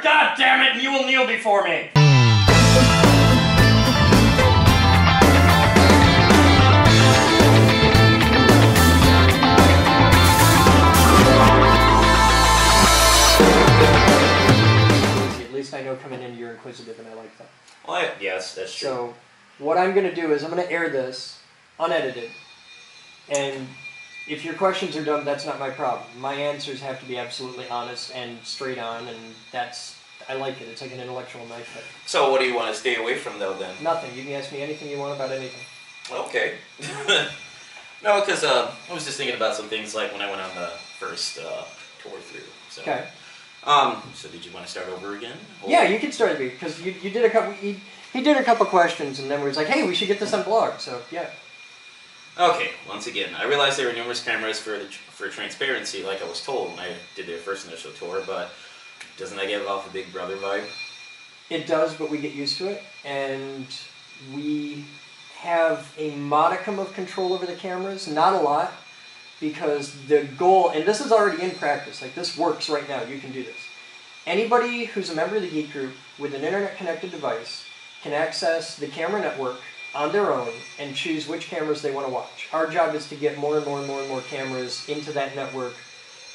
God damn it, and you will kneel before me! At least I know coming in you're inquisitive and I like that. Well, yes, that's true. So, what I'm going to do is I'm going to air this unedited, and if your questions are dumb, that's not my problem. My answers have to be absolutely honest and straight on, and I like it. It's like an intellectual knife fight. So what do you want to stay away from, though, then? Nothing. You can ask me anything you want about anything. Okay. No, because I was just thinking about some things like when I went on the first tour through. So. Okay. So did you want to start over again? Or? Yeah, you can start me, because you did a couple. He did a couple questions, and then we was like, hey, we should get this on blog. So yeah. Okay, once again, I realized there were numerous cameras for transparency, like I was told when I did their first initial tour, but doesn't that give off a Big Brother vibe? It does, but we get used to it, and we have a modicum of control over the cameras, not a lot, because the goal, and this is already in practice, like this works right now, you can do this. Anybody who's a member of the Geek Group with an internet-connected device can access the camera network on their own and choose which cameras they want to watch. Our job is to get more and more and more and more cameras into that network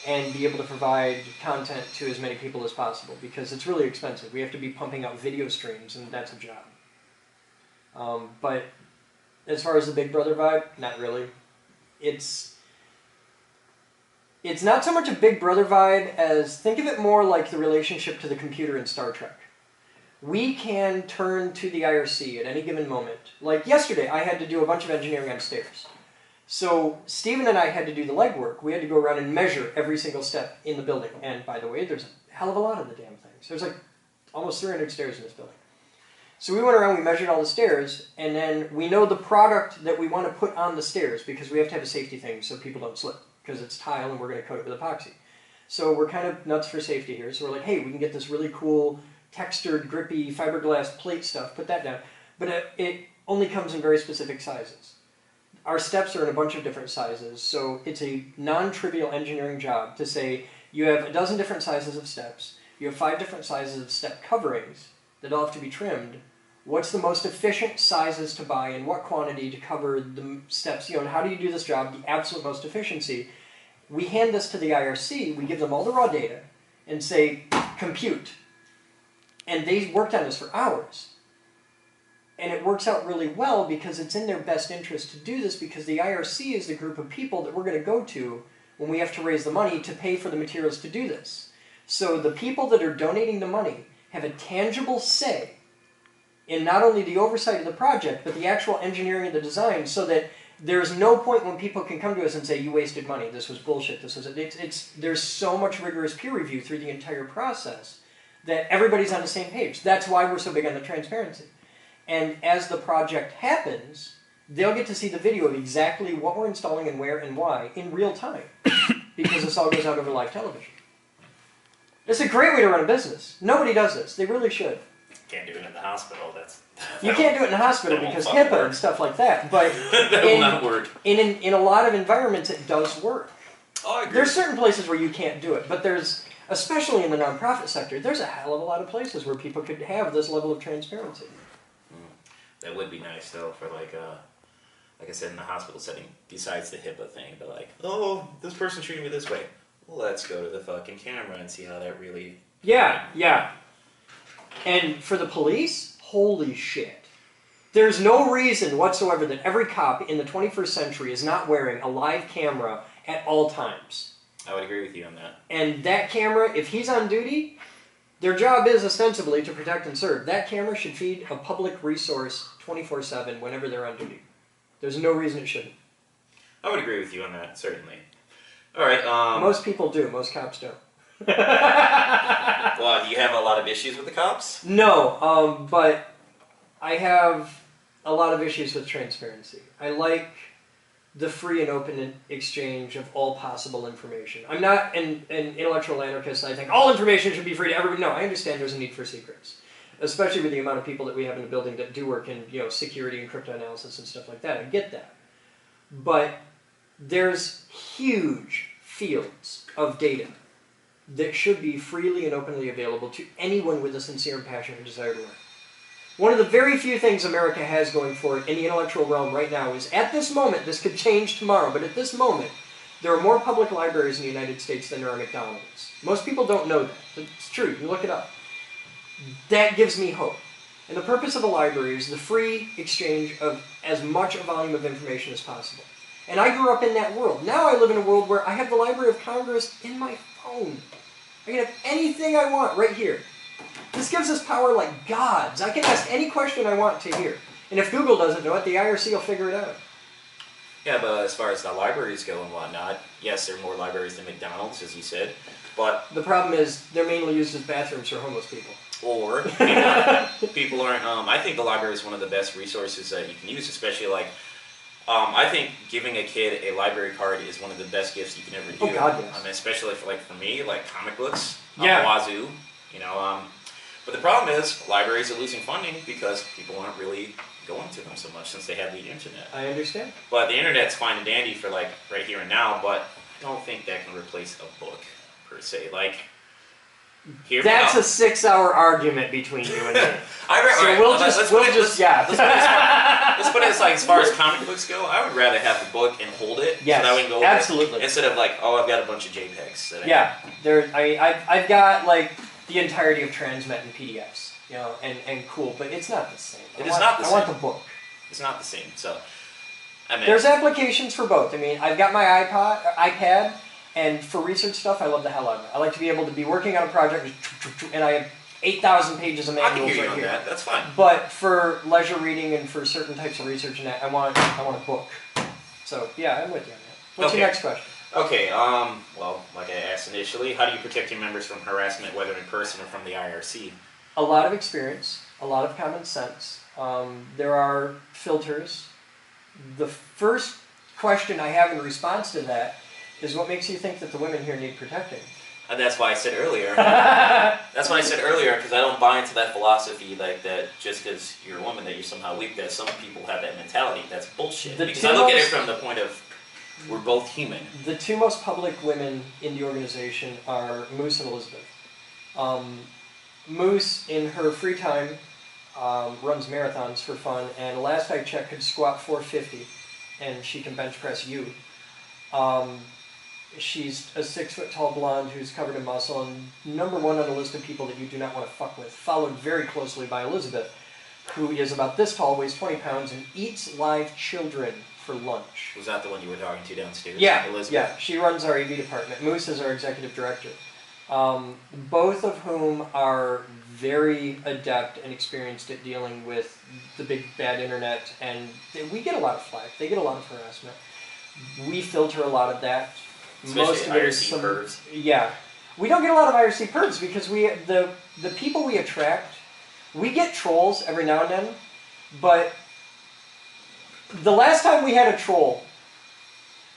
and be able to provide content to as many people as possible, because it's really expensive. We have to be pumping out video streams, and that's a job. But as far as the Big Brother vibe, not really. It's not so much a Big Brother vibe as, think of it more like the relationship to the computer in Star Trek. We can turn to the IRC at any given moment. Like yesterday, I had to do a bunch of engineering on stairs. So Stephen and I had to do the legwork. We had to go around and measure every single step in the building. And by the way, there's a hell of a lot of the damn things. There's like almost 300 stairs in this building. So we went around, we measured all the stairs, and then we know the product that we want to put on the stairs, because we have to have a safety thing so people don't slip, because it's tile and we're going to coat it with epoxy. So we're kind of nuts for safety here. So we're like, hey, we can get this really cool textured, grippy, fiberglass plate stuff, put that down. But it only comes in very specific sizes. Our steps are in a bunch of different sizes, so it's a non-trivial engineering job to say you have a dozen different sizes of steps, you have 5 different sizes of step coverings that all have to be trimmed. What's the most efficient sizes to buy and what quantity to cover the steps? And how do you do this job, the absolute most efficiency? We hand this to the IRC, we give them all the raw data, and say, compute. And they worked on this for hours. And it works out really well because it's in their best interest to do this, because the IRC is the group of people that we're going to go to when we have to raise the money to pay for the materials to do this. So the people that are donating the money have a tangible say in not only the oversight of the project, but the actual engineering of the design, so that there's no point when people can come to us and say, you wasted money, this was bullshit, this was... There's so much rigorous peer review through the entire process that everybody's on the same page. That's why we're so big on the transparency. And as the project happens, they'll get to see the video of exactly what we're installing and where and why in real time, because this all goes out over live television. It's a great way to run a business. Nobody does this. They really should. Can't do it in the hospital. You can't do it in the hospital because HIPAA and stuff like that. But that will not work. In a lot of environments, it does work. Oh, I agree. There's certain places where you can't do it, but there's, especially in the nonprofit sector, there's a hell of a lot of places where people could have this level of transparency. That would be nice, though, for like I said, in the hospital setting, besides the HIPAA thing, but like, oh, this person's treating me this way. Well, let's go to the fucking camera and see how that really... Yeah, yeah. And for the police, holy shit. There's no reason whatsoever that every cop in the 21st century is not wearing a live camera at all times. I would agree with you on that. And that camera, if he's on duty, their job is ostensibly to protect and serve. That camera should feed a public resource 24/7 whenever they're on duty. There's no reason it shouldn't. I would agree with you on that, certainly. All right. Most people do. Most cops don't. Well, do you have a lot of issues with the cops? No, but I have a lot of issues with transparency. I like the free and open exchange of all possible information. I'm not an intellectual anarchist. I think all information should be free to everybody. No, I understand there's a need for secrets, especially with the amount of people that we have in the building that do work in, security and cryptanalysis and stuff like that. I get that. But there's huge fields of data that should be freely and openly available to anyone with a sincere and passionate desire to learn. One of the very few things America has going for it in the intellectual realm right now is, at this moment, this could change tomorrow, but at this moment, there are more public libraries in the United States than there are McDonald's. Most people don't know that. It's true. You can look it up. That gives me hope. And the purpose of a library is the free exchange of as much a volume of information as possible. And I grew up in that world. Now I live in a world where I have the Library of Congress in my phone. I can have anything I want right here. This gives us power like gods. I can ask any question I want to hear. And if Google doesn't know it, the IRC will figure it out. Yeah, but as far as the libraries go and whatnot, yes, there are more libraries than McDonald's, as you said, but... The problem is they're mainly used as bathrooms for homeless people. Or people aren't... I think the library is one of the best resources that you can use, especially like... I think giving a kid a library card is one of the best gifts you can ever do. Oh, God, yes. I mean, especially for me, like comic books, yeah. Wazoo, you know. But the problem is, libraries are losing funding because people aren't really going to them so much since they have the internet. I understand. But the internet's fine and dandy for like right here and now, but I don't think that can replace a book per se. Like, that's a 6-hour argument between you and me. Let's put it as far as comic books go, I would rather have the book and hold it. Yes, so that we can go absolutely. Instead of like, oh, I've got a bunch of JPEGs. I've got like the entirety of Transmet and PDFs, you know, and cool, but it's not the same. I want the book. It's not the same. So, I mean, there's applications for both. I mean, I've got my iPad. And for research stuff, I love the hell out of it. I like to be able to be working on a project, and I have 8,000 pages of manuals right here. On that. That's fine. But for leisure reading and for certain types of research, and I want a book. So yeah, I'm with you on that. What's your next question? Okay. Well, like I asked initially, how do you protect your members from harassment, whether in person or from the IRC? A lot of experience, a lot of common sense. There are filters. The first question I have in response to that is, what makes you think that the women here need protecting? And that's why I said earlier. That's why I said earlier, because I don't buy into that philosophy like that just because you're a woman that you're somehow weak, that some people have that mentality. That's bullshit. Because I look at it from the point of, we're both human. The two most public women in the organization are Moose and Elizabeth. Moose, in her free time, runs marathons for fun, and last I checked, could squat 450, and she can bench press you. She's a 6-foot-tall blonde who's covered in muscle and #1 on the list of people that you do not want to fuck with, followed very closely by Elizabeth, who is about this tall, weighs 20 pounds, and eats live children for lunch. Was that the one you were talking to downstairs? Yeah, Elizabeth? yeah. She runs our AV department. Moose is our executive director. Both of whom are very adept and experienced at dealing with the big bad internet, and we get a lot of flack. They get a lot of harassment. We filter a lot of that. Especially most of it is IRC pervs. Yeah. We don't get a lot of IRC pervs because the people we attract, we get trolls every now and then, but the last time we had a troll,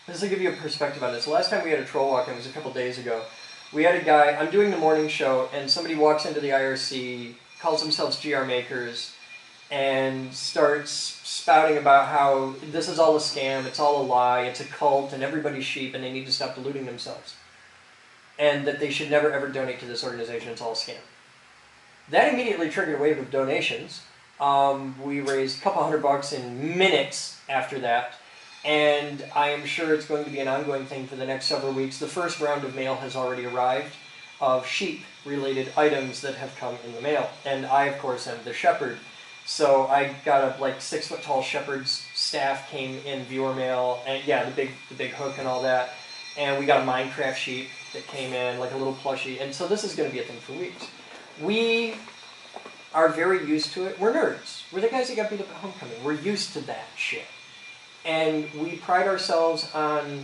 this will give you a perspective on this, the last time we had a troll walk in was a couple days ago. We had a guy, I'm doing the morning show, and somebody walks into the IRC, calls themselves GR Makers, and starts spouting about how this is all a scam, it's all a lie, it's a cult, and everybody's sheep, and they need to stop deluding themselves. And that they should never ever donate to this organization, it's all a scam. That immediately triggered a wave of donations. We raised a couple $100 in minutes after that, and I am sure it's going to be an ongoing thing for the next several weeks. The first round of mail has already arrived of sheep-related items that have come in the mail, and I, of course, am the shepherd. So I got a 6-foot-tall shepherd's staff came in viewer mail, and yeah, the big hook and all that. And we got a Minecraft sheep that came in, like a little plushie. And so this is going to be a thing for weeks. We are very used to it. We're nerds. We're the guys that got beat up at homecoming. We're used to that shit. And we pride ourselves on,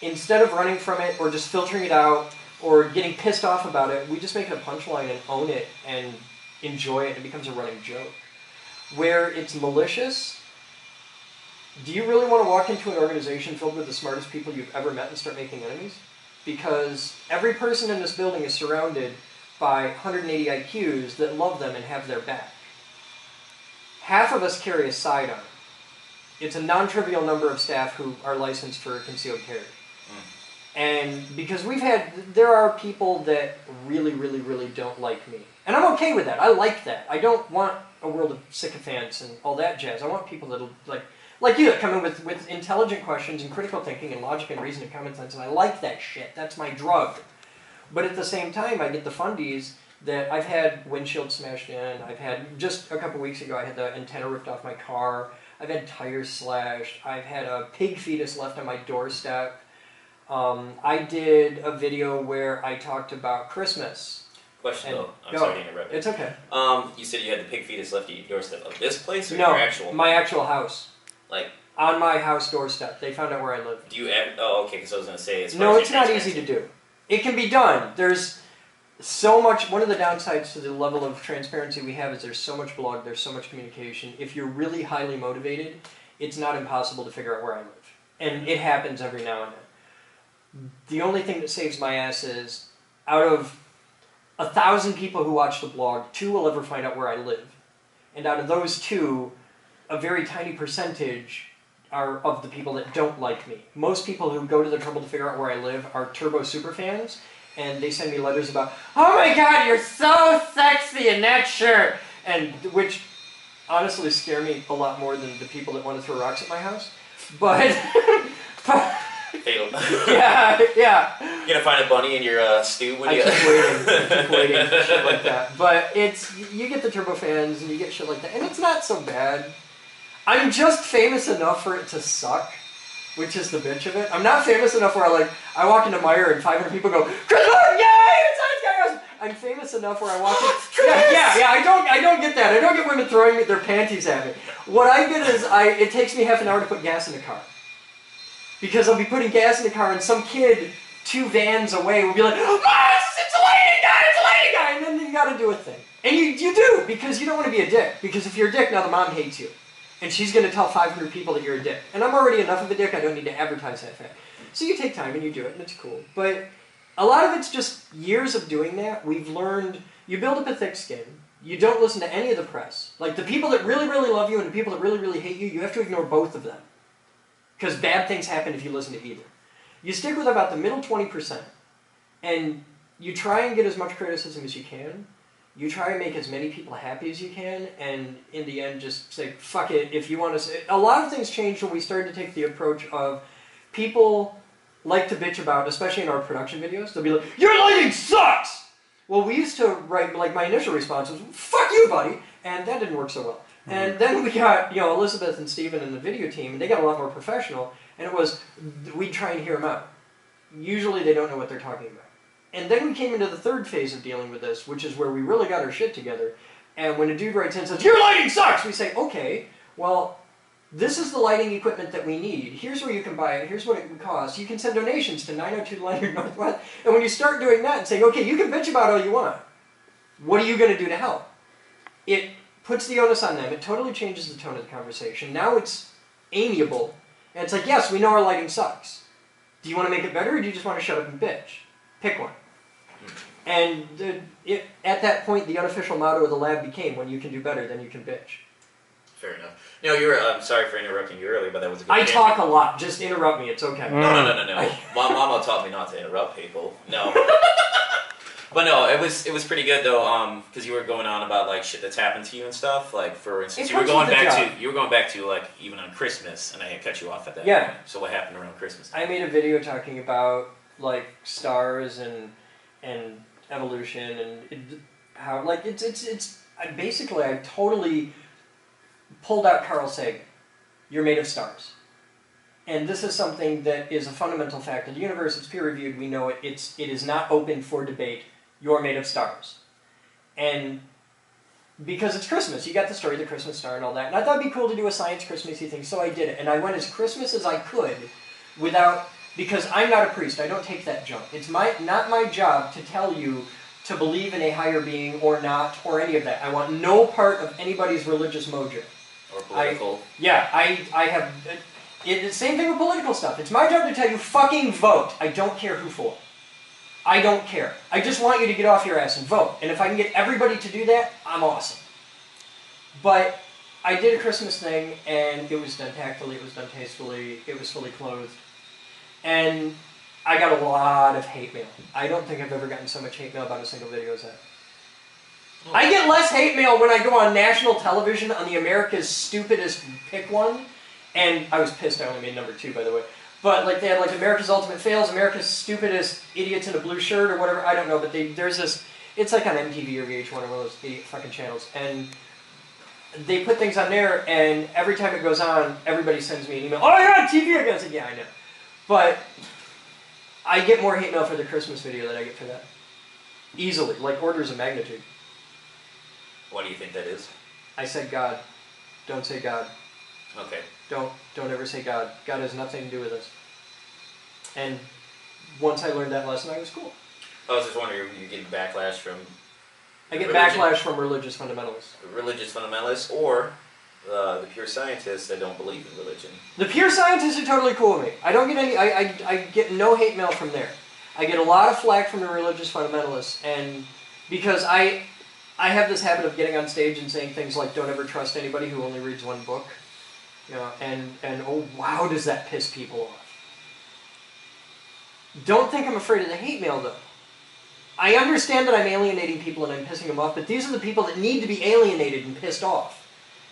instead of running from it or just filtering it out or getting pissed off about it, we just make it a punchline and own it and enjoy it. It becomes a running joke. Where it's malicious, do you really want to walk into an organization filled with the smartest people you've ever met and start making enemies? Because every person in this building is surrounded by 180 IQs that love them and have their back. Half of us carry a sidearm. It's a non-trivial number of staff who are licensed for concealed carry. And because there are people that really, really, really don't like me. And I'm okay with that. I like that. I don't want a world of sycophants and all that jazz. I want people that'll, like you, that come in with intelligent questions and critical thinking and logic and reason and common sense, and I like that shit. That's my drug. But at the same time, I get the fundies that I've had windshield smashed in. I've had, just a couple weeks ago, I had the antenna ripped off my car. I've had tires slashed. I've had a pig fetus left on my doorstep. I did a video where I talked about Christmas. Question though, I'm sorry to interrupt you. It's okay. You said you had the pig fetus left at your doorstep of this place or no, your actual? my actual house. Like on my house doorstep. They found out where I live. Do you? Oh, okay. Because I was going to say it's. No, it's not easy to do. It can be done. There's so much. One of the downsides to the level of transparency we have is there's so much blog. There's so much communication. If you're really highly motivated, it's not impossible to figure out where I live, and it happens every now and then. The only thing that saves my ass is, out of 1,000 people who watch the blog, 2 will ever find out where I live. And out of those 2, a very tiny percentage are of the people that don't like me. Most people who go to the trouble to figure out where I live are turbo super fans, and they send me letters about, oh my god, you're so sexy in that shirt! And which honestly scare me a lot more than the people that want to throw rocks at my house. But... Fatal. yeah. You're gonna find a bunny in your stew when you... I keep waiting, shit like that. But you get the turbo fans and you get shit like that, and it's not so bad. I'm just famous enough for it to suck, which is the bitch of it. I'm not famous enough where I walk into Meijer and 500 people go, Chris, yay, it's Ice. I'm famous enough where I walk in... Yeah, I don't get that. I don't get women throwing their panties at me. What I get is, it takes me half an hour to put gas in the car. Because I'll be putting gas in the car and some kid 2 vans away will be like, oh, it's a lady guy, and then you gotta do a thing. And you do, because you don't want to be a dick. Because if you're a dick, now the mom hates you. And she's gonna tell 500 people that you're a dick. And I'm already enough of a dick, I don't need to advertise that fact. So you take time and you do it, and it's cool. But a lot of it's just years of doing that. We've learned, you build up a thick skin. You don't listen to any of the press. Like the people that really, really love you and the people that really, really hate you, you have to ignore both of them. Because bad things happen if you listen to either. You stick with about the middle 20%, and you try and get as much criticism as you can. You try and make as many people happy as you can, and in the end just say, fuck it, if you want to say... A lot of things changed when we started to take the approach of people like to bitch about, especially in our production videos, they'll be like, your lighting sucks! Well, we used to write, like my initial response was, fuck you, buddy! And that didn't work so well. And then we got, Elizabeth and Steven and the video team, and they got a lot more professional, and it was, we'd try and hear them out. Usually they don't know what they're talking about. And then we came into the third phase of dealing with this, which is where we really got our shit together, and when a dude writes in and says, your lighting sucks! We say, okay, well, this is the lighting equipment that we need. Here's where you can buy it, here's what it would cost. You can send donations to 902 Leonard Northwest, and when you start doing that and saying, okay, you can bitch about all you want, what are you going to do to help? It puts the onus on them. It totally changes the tone of the conversation. Now it's amiable. And it's like, yes, we know our lighting sucks. Do you want to make it better, or do you just want to shut up and bitch? Pick one. And at that point, the unofficial motto of the lab became, when you can do better, then you can bitch. Fair enough. No, I'm sorry for interrupting you earlier, but that was a good I talk a lot. Just interrupt me. It's okay. No. My mama taught me not to interrupt people. No. But no, it was pretty good though, because you were going on about like shit that's happened to you and stuff. Like for instance, you were going back to like even on Christmas, and I had cut you off at that. Yeah. point. So what happened around Christmas? I made a video talking about like stars and evolution and how like I totally pulled out Carl Sagan. You're made of stars. And this is something that is a fundamental fact of the universe. It's peer-reviewed. We know it. It is not open for debate. You're made of stars. And because it's Christmas, you got the story of the Christmas star and all that. And I thought it'd be cool to do a science Christmassy thing, so I did it. And I went as Christmas as I could without... Because I'm not a priest. I don't take that junk. It's not my job to tell you to believe in a higher being or not, or any of that. I want no part of anybody's religious mojo. Or political. I have... It's the same thing with political stuff. It's my job to tell you, fucking vote. I don't care who for. I don't care. I just want you to get off your ass and vote. And if I can get everybody to do that, I'm awesome. But I did a Christmas thing, and it was done tactfully, it was done tastefully, it was fully clothed. And I got a lot of hate mail. I don't think I've ever gotten so much hate mail about a single video as that. I get less hate mail when I go on national television on the America's Stupidest Pick One, and I was pissed I only made number 2, by the way. But like they had like America's Ultimate Fails, America's Stupidest Idiots in a Blue Shirt, or whatever. I don't know, but there's this. It's like on MTV or VH1 or one of those idiot fucking channels, and they put things on there, and every time it goes on, everybody sends me an email. Oh, you're on TV again! I said, yeah, I know, but I get more hate mail for the Christmas video than I get for that. Easily, like orders of magnitude. What do you think that is? I said God. Don't say God. Okay. Don't ever say God. God has nothing to do with us. And once I learned that lesson, I was cool. I was just wondering, you get backlash from... I get backlash from religious fundamentalists. Religious fundamentalists, or the pure scientists that don't believe in religion. The pure scientists are totally cool with me. I don't get any... I get no hate mail from there. I get a lot of flack from the religious fundamentalists, and because I have this habit of getting on stage and saying things like, don't ever trust anybody who only reads one book. You know, and oh wow, does that piss people off. Don't think I'm afraid of the hate mail, though. I understand that I'm alienating people and I'm pissing them off, but these are the people that need to be alienated and pissed off.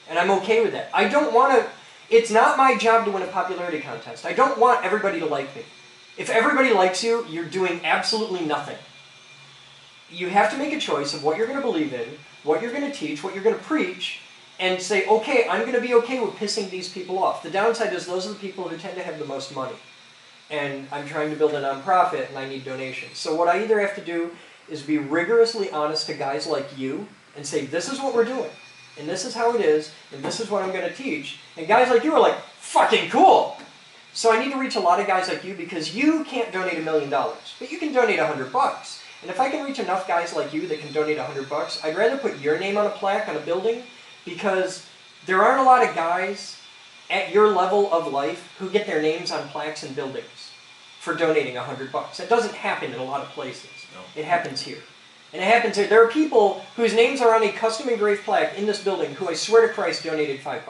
And I'm okay with that. I don't want to... It's not my job to win a popularity contest. I don't want everybody to like me. If everybody likes you, you're doing absolutely nothing. You have to make a choice of what you're going to believe in, what you're going to teach, what you're going to preach, and say, okay, I'm going to be okay with pissing these people off. The downside is those are the people who tend to have the most money. And I'm trying to build a nonprofit, and I need donations. So what I either have to do is be rigorously honest to guys like you and say, this is what we're doing, and this is how it is, and this is what I'm going to teach. And guys like you are like, fucking cool! So I need to reach a lot of guys like you because you can't donate $1 million, but you can donate $100. And if I can reach enough guys like you that can donate $100, I'd rather put your name on a plaque on a building, because there aren't a lot of guys at your level of life who get their names on plaques and buildings for donating $100. That doesn't happen in a lot of places. No. It happens here. And it happens here. There are people whose names are on a custom engraved plaque in this building who I swear to Christ donated $5.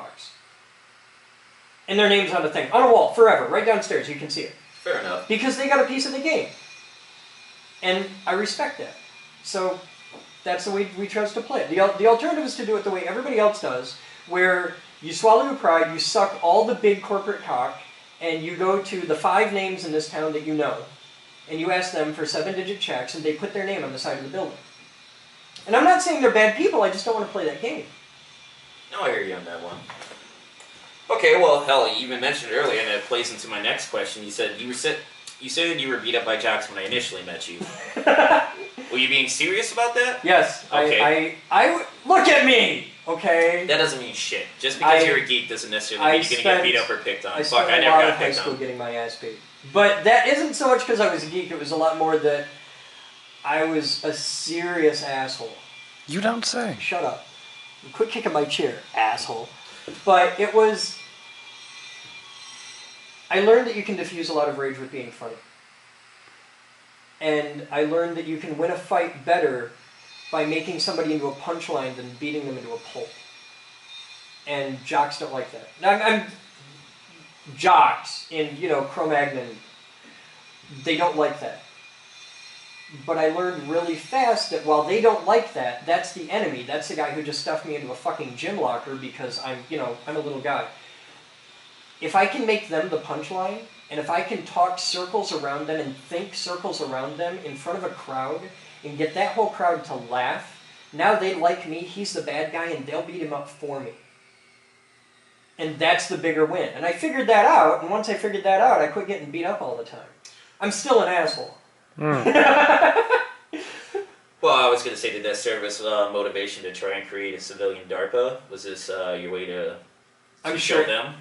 And their name's on the thing, on a wall, forever, right downstairs, you can see it. Fair enough. Because they got a piece of the game. And I respect that. So that's the way we chose to play it. The alternative is to do it the way everybody else does, where you swallow your pride, you suck all the big corporate cock, and you go to the 5 names in this town that you know, and you ask them for 7-digit checks, and they put their name on the side of the building. And I'm not saying they're bad people, I just don't want to play that game. No, I hear you on that one. Okay, well, hell, you even mentioned earlier, and that plays into my next question. You said you were beat up by jocks when I initially met you. Were you being serious about that? Yes. Okay. I look at me, okay? That doesn't mean shit. Just because you're a geek doesn't necessarily mean you're going to get beat up or picked on. Fuck, I never got picked on. I spent a lot of high school getting my ass beat. But that isn't so much because I was a geek. It was a lot more that I was a serious asshole. You don't say. Shut up. Quit kicking my chair, asshole. But it was... I learned that you can diffuse a lot of rage with being funny. And I learned that you can win a fight better by making somebody into a punchline than beating them into a pulp. And jocks don't like that. Now, I'm jocks in, Cro-Magnon, they don't like that. But I learned really fast that while they don't like that, that's the enemy. That's the guy who just stuffed me into a fucking gym locker because I'm a little guy. If I can make them the punchline, and if I can talk circles around them and think circles around them in front of a crowd and get that whole crowd to laugh, now they like me, he's the bad guy, and they'll beat him up for me. And that's the bigger win. And I figured that out, and once I figured that out, I quit getting beat up all the time. I'm still an asshole. Well, I was going to say, did that serve as motivation to try and create a civilian DARPA? Was this your way to show them?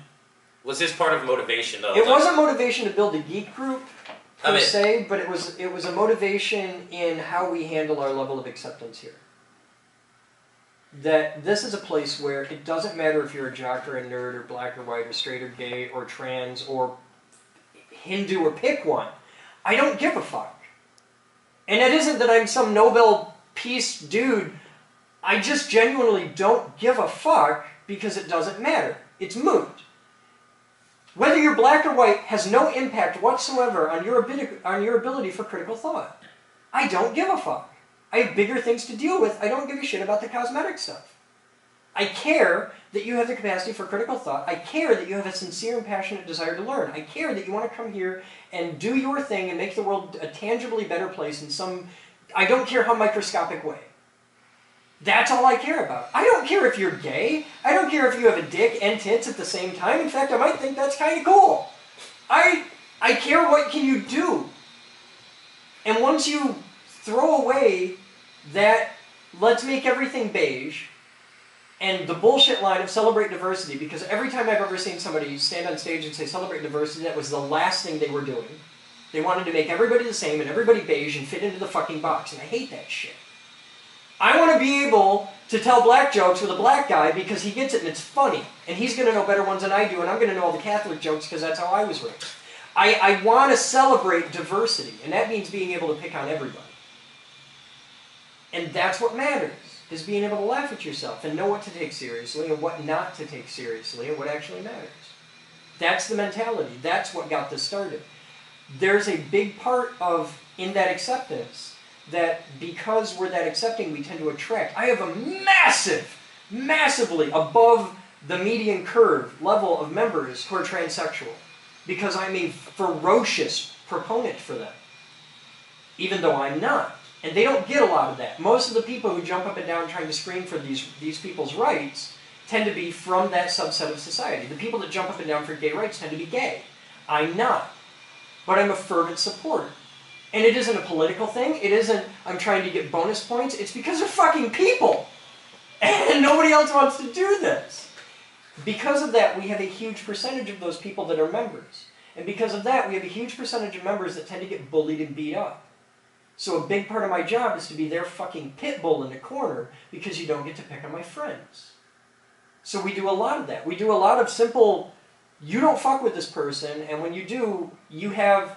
Was this part of motivation, though? It wasn't motivation to build a geek group, per se, but it was a motivation in how we handle our level of acceptance here. That this is a place where it doesn't matter if you're a jock or a nerd or black or white or straight or gay or trans or Hindu or pick one. I don't give a fuck. And it isn't that I'm some Nobel Peace dude. I just genuinely don't give a fuck because it doesn't matter. It's moot. Whether you're black or white has no impact whatsoever on your ability for critical thought. I don't give a fuck. I have bigger things to deal with. I don't give a shit about the cosmetic stuff. I care that you have the capacity for critical thought. I care that you have a sincere and passionate desire to learn. I care that you want to come here and do your thing and make the world a tangibly better place in some, I don't care how microscopic way. That's all I care about. I don't care if you're gay. I don't care if you have a dick and tits at the same time. In fact, I might think that's kind of cool. I care what can you do. And once you throw away that let's make everything beige and the bullshit line of celebrate diversity, because every time I've ever seen somebody stand on stage and say celebrate diversity, that was the last thing they were doing. They wanted to make everybody the same and everybody beige and fit into the fucking box, and I hate that shit. I want to be able to tell black jokes with a black guy because he gets it and it's funny. And he's going to know better ones than I do, and I'm going to know all the Catholic jokes because that's how I was raised. I want to celebrate diversity, and that means being able to pick on everybody. And that's what matters, is being able to laugh at yourself and know what to take seriously and what not to take seriously and what actually matters. That's the mentality. That's what got this started. There's a big part of, in that acceptance, that because we're that accepting, we tend to attract. I have a massively above the median curve level of members who are transsexual because I'm a ferocious proponent for them, even though I'm not. And they don't get a lot of that. Most of the people who jump up and down trying to scream for these people's rights tend to be from that subset of society. The people that jump up and down for gay rights tend to be gay. I'm not. But I'm a fervent supporter. And it isn't a political thing. It isn't, I'm trying to get bonus points. It's because they're fucking people. And nobody else wants to do this. Because of that, we have a huge percentage of those people that are members. And because of that, we have a huge percentage of members that tend to get bullied and beat up. So a big part of my job is to be their fucking pit bull in the corner because you don't get to pick on my friends. So we do a lot of that. We do a lot of simple, you don't fuck with this person, and when you do, you have,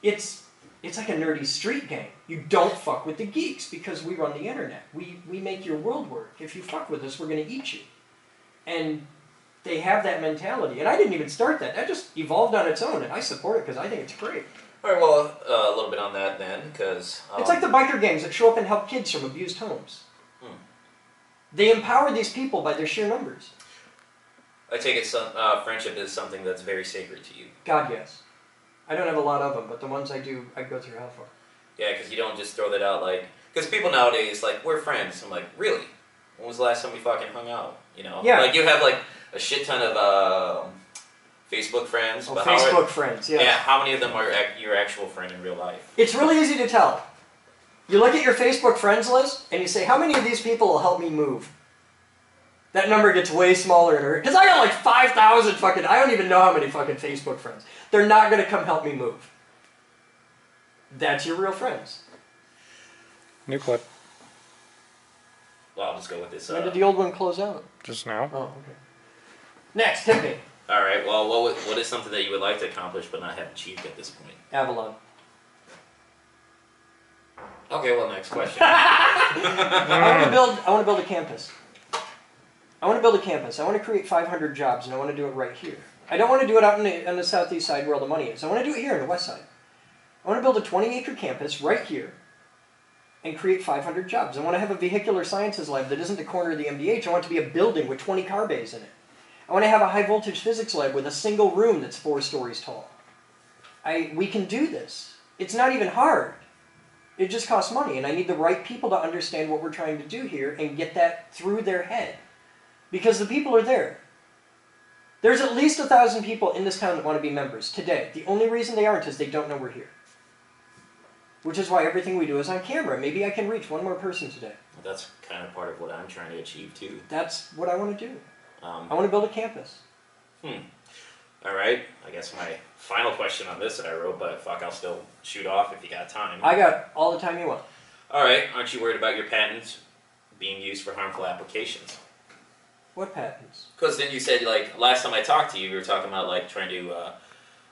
it's like a nerdy street gang. You don't fuck with the geeks because we run the internet. We make your world work. If you fuck with us, we're going to eat you. And they have that mentality. And I didn't even start that. That just evolved on its own, and I support it because I think it's great. All right, well, a little bit on that then, because... it's like the biker gangs that show up and help kids from abused homes. They empower these people by their sheer numbers. I take it friendship is something that's very sacred to you. God, yes. I don't have a lot of them, but the ones I do, I go through hell for. Yeah, because you don't just throw that out like... Because people nowadays, like, we're friends. I'm like, really? When was the last time we fucking hung out? You know? Yeah. Like, you have, like, a shit ton of Facebook friends. Oh, Facebook friends, yeah. Yeah, how many of them are your actual friend in real life? It's really easy to tell. You look at your Facebook friends list, and you say, how many of these people will help me move? That number gets way smaller. Because I got like 5,000 fucking... I don't even know how many fucking Facebook friends. They're not going to come help me move. That's your real friends. New clip. Well, I'll just go with this. When did the old one close out? Just now. Oh, okay. Next, hit me. All right, well, what is something that you would like to accomplish but not have achieved at this point? Avalon. Okay, well, next question. I want to build a campus. I want to build a campus. I want to create 500 jobs, and I want to do it right here. I don't want to do it out on the southeast side where all the money is. I want to do it here on the west side. I want to build a 20-acre campus right here and create 500 jobs. I want to have a vehicular sciences lab that isn't the corner of the MDH. I want it to be a building with 20 car bays in it. I want to have a high-voltage physics lab with a single room that's 4 stories tall. We can do this. It's not even hard. It just costs money, and I need the right people to understand what we're trying to do here and get that through their head. Because the people are there. There's at least 1,000 people in this town that want to be members today. The only reason they aren't is they don't know we're here. Which is why everything we do is on camera. Maybe I can reach one more person today. Well, that's kind of part of what I'm trying to achieve, too. That's what I want to do. I want to build a campus. All right. I guess my final question on this that I wrote, but fuck, I'll still shoot off if you got time. I got all the time you want. All right. Aren't you worried about your patents being used for harmful applications? What patents? Because then you said, like, last time I talked to you, we were talking about, like, trying to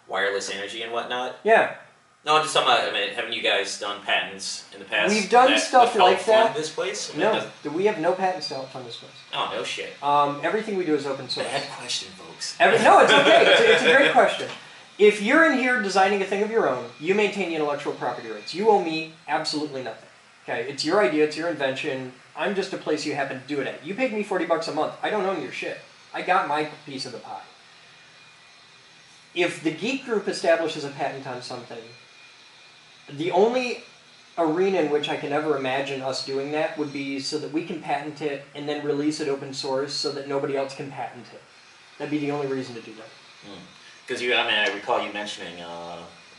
wireless energy and whatnot. Yeah. No, I'm just talking about, I mean, haven't you guys done patents in the past? We've done stuff would like help fund that. This place? I mean, No, we have no patents to help fund this place. Oh, no shit. Everything we do is open source. Bad question, folks. No, it's okay. It's a great question. If you're in here designing a thing of your own, you maintain the intellectual property rights. You owe me absolutely nothing. Okay, it's your idea, it's your invention. I'm just a place you happen to do it at. You paid me $40 a month. I don't own your shit. I got my piece of the pie. If the geek group establishes a patent on something, the only arena in which I can ever imagine us doing that would be so that we can patent it and then release it open source so that nobody else can patent it. That'd be the only reason to do that. Because I recall you mentioning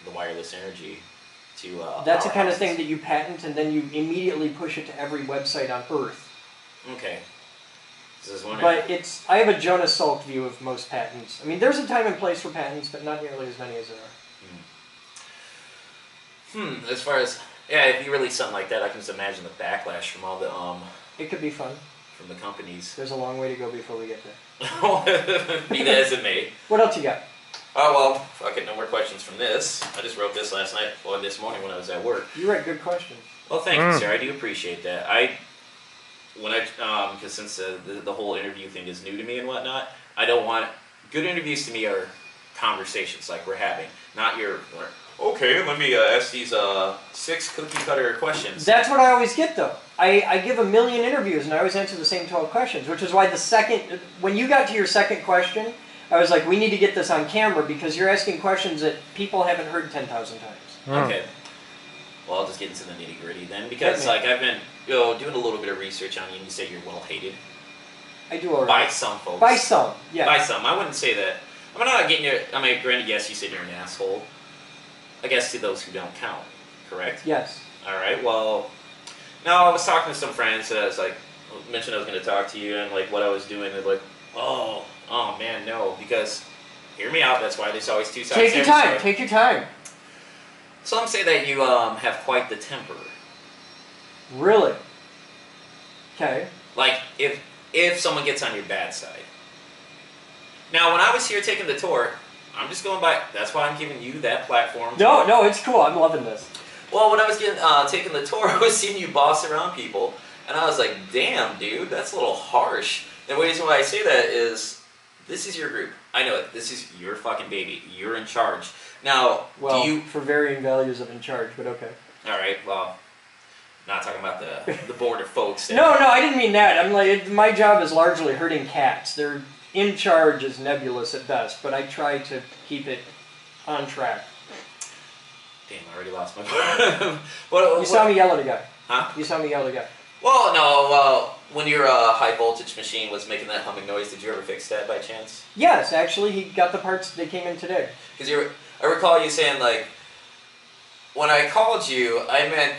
the wireless energy to. That's the kind of thing that you patent and then you immediately push it to every website on Earth. Okay. But I have a Jonas Salk view of most patents. I mean, there's a time and place for patents, but not nearly as many as there are. As far as if you release something like that, I can just imagine the backlash from all the It could be fun. From the companies. There's a long way to go before we get there. Be that as it may. What else you got? Oh well, fuck it, no more questions from this. I just wrote this last night or this morning when I was at work. You write good questions. Well, thank you, sir. I do appreciate that. Because since the whole interview thing is new to me and whatnot, I don't want good interviews. To me are conversations like we're having, not your. Okay, let me ask these 6 cookie cutter questions. That's what I always get though. I give a million interviews and I always answer the same 12 questions, which is why when you got to your second question, I was like, we need to get this on camera because you're asking questions that people haven't heard 10,000 times. Okay. Well, I'll just get into the nitty gritty then, because like I've been doing a little bit of research on you, and you say you're well hated. I do alright. By some folks. By some, yeah. By some. I wouldn't say that. I'm not getting you. I mean, granted, yes, you said you're an asshole. I guess to those who don't count, correct? Yes. All right. Well, now I was talking to some friends. I was like, mentioned I was going to talk to you and like what I was doing. They're like, oh man, no, because hear me out. That's why there's always two sides. Take your time. Take your time. Some say that you have quite the temper. Really? Okay. Like if someone gets on your bad side. Now, when I was here taking the tour, I'm just going by. That's why I'm giving you that platform. No, it's cool. I'm loving this. Well, when I was taking the tour, I was seeing you boss around people, and I was like, "Damn, dude, that's a little harsh." And the reason why I say that is, this is your group. I know it. This is your fucking baby. You're in charge. Now, well, do you for varying values of in charge, but okay. All right. Well, not talking about the board of folks. No, I didn't mean that. I'm like, my job is largely herding cats. They're in charge is nebulous at best, but I try to keep it on track. Damn, I already lost my point. You saw me yell at a guy. Huh? You saw me yell at a guy. Well, no, when your high voltage machine was making that humming noise, did you ever fix that by chance? Yes, actually, he got the parts, they came in today. Because I recall you saying, like, when I called you, I meant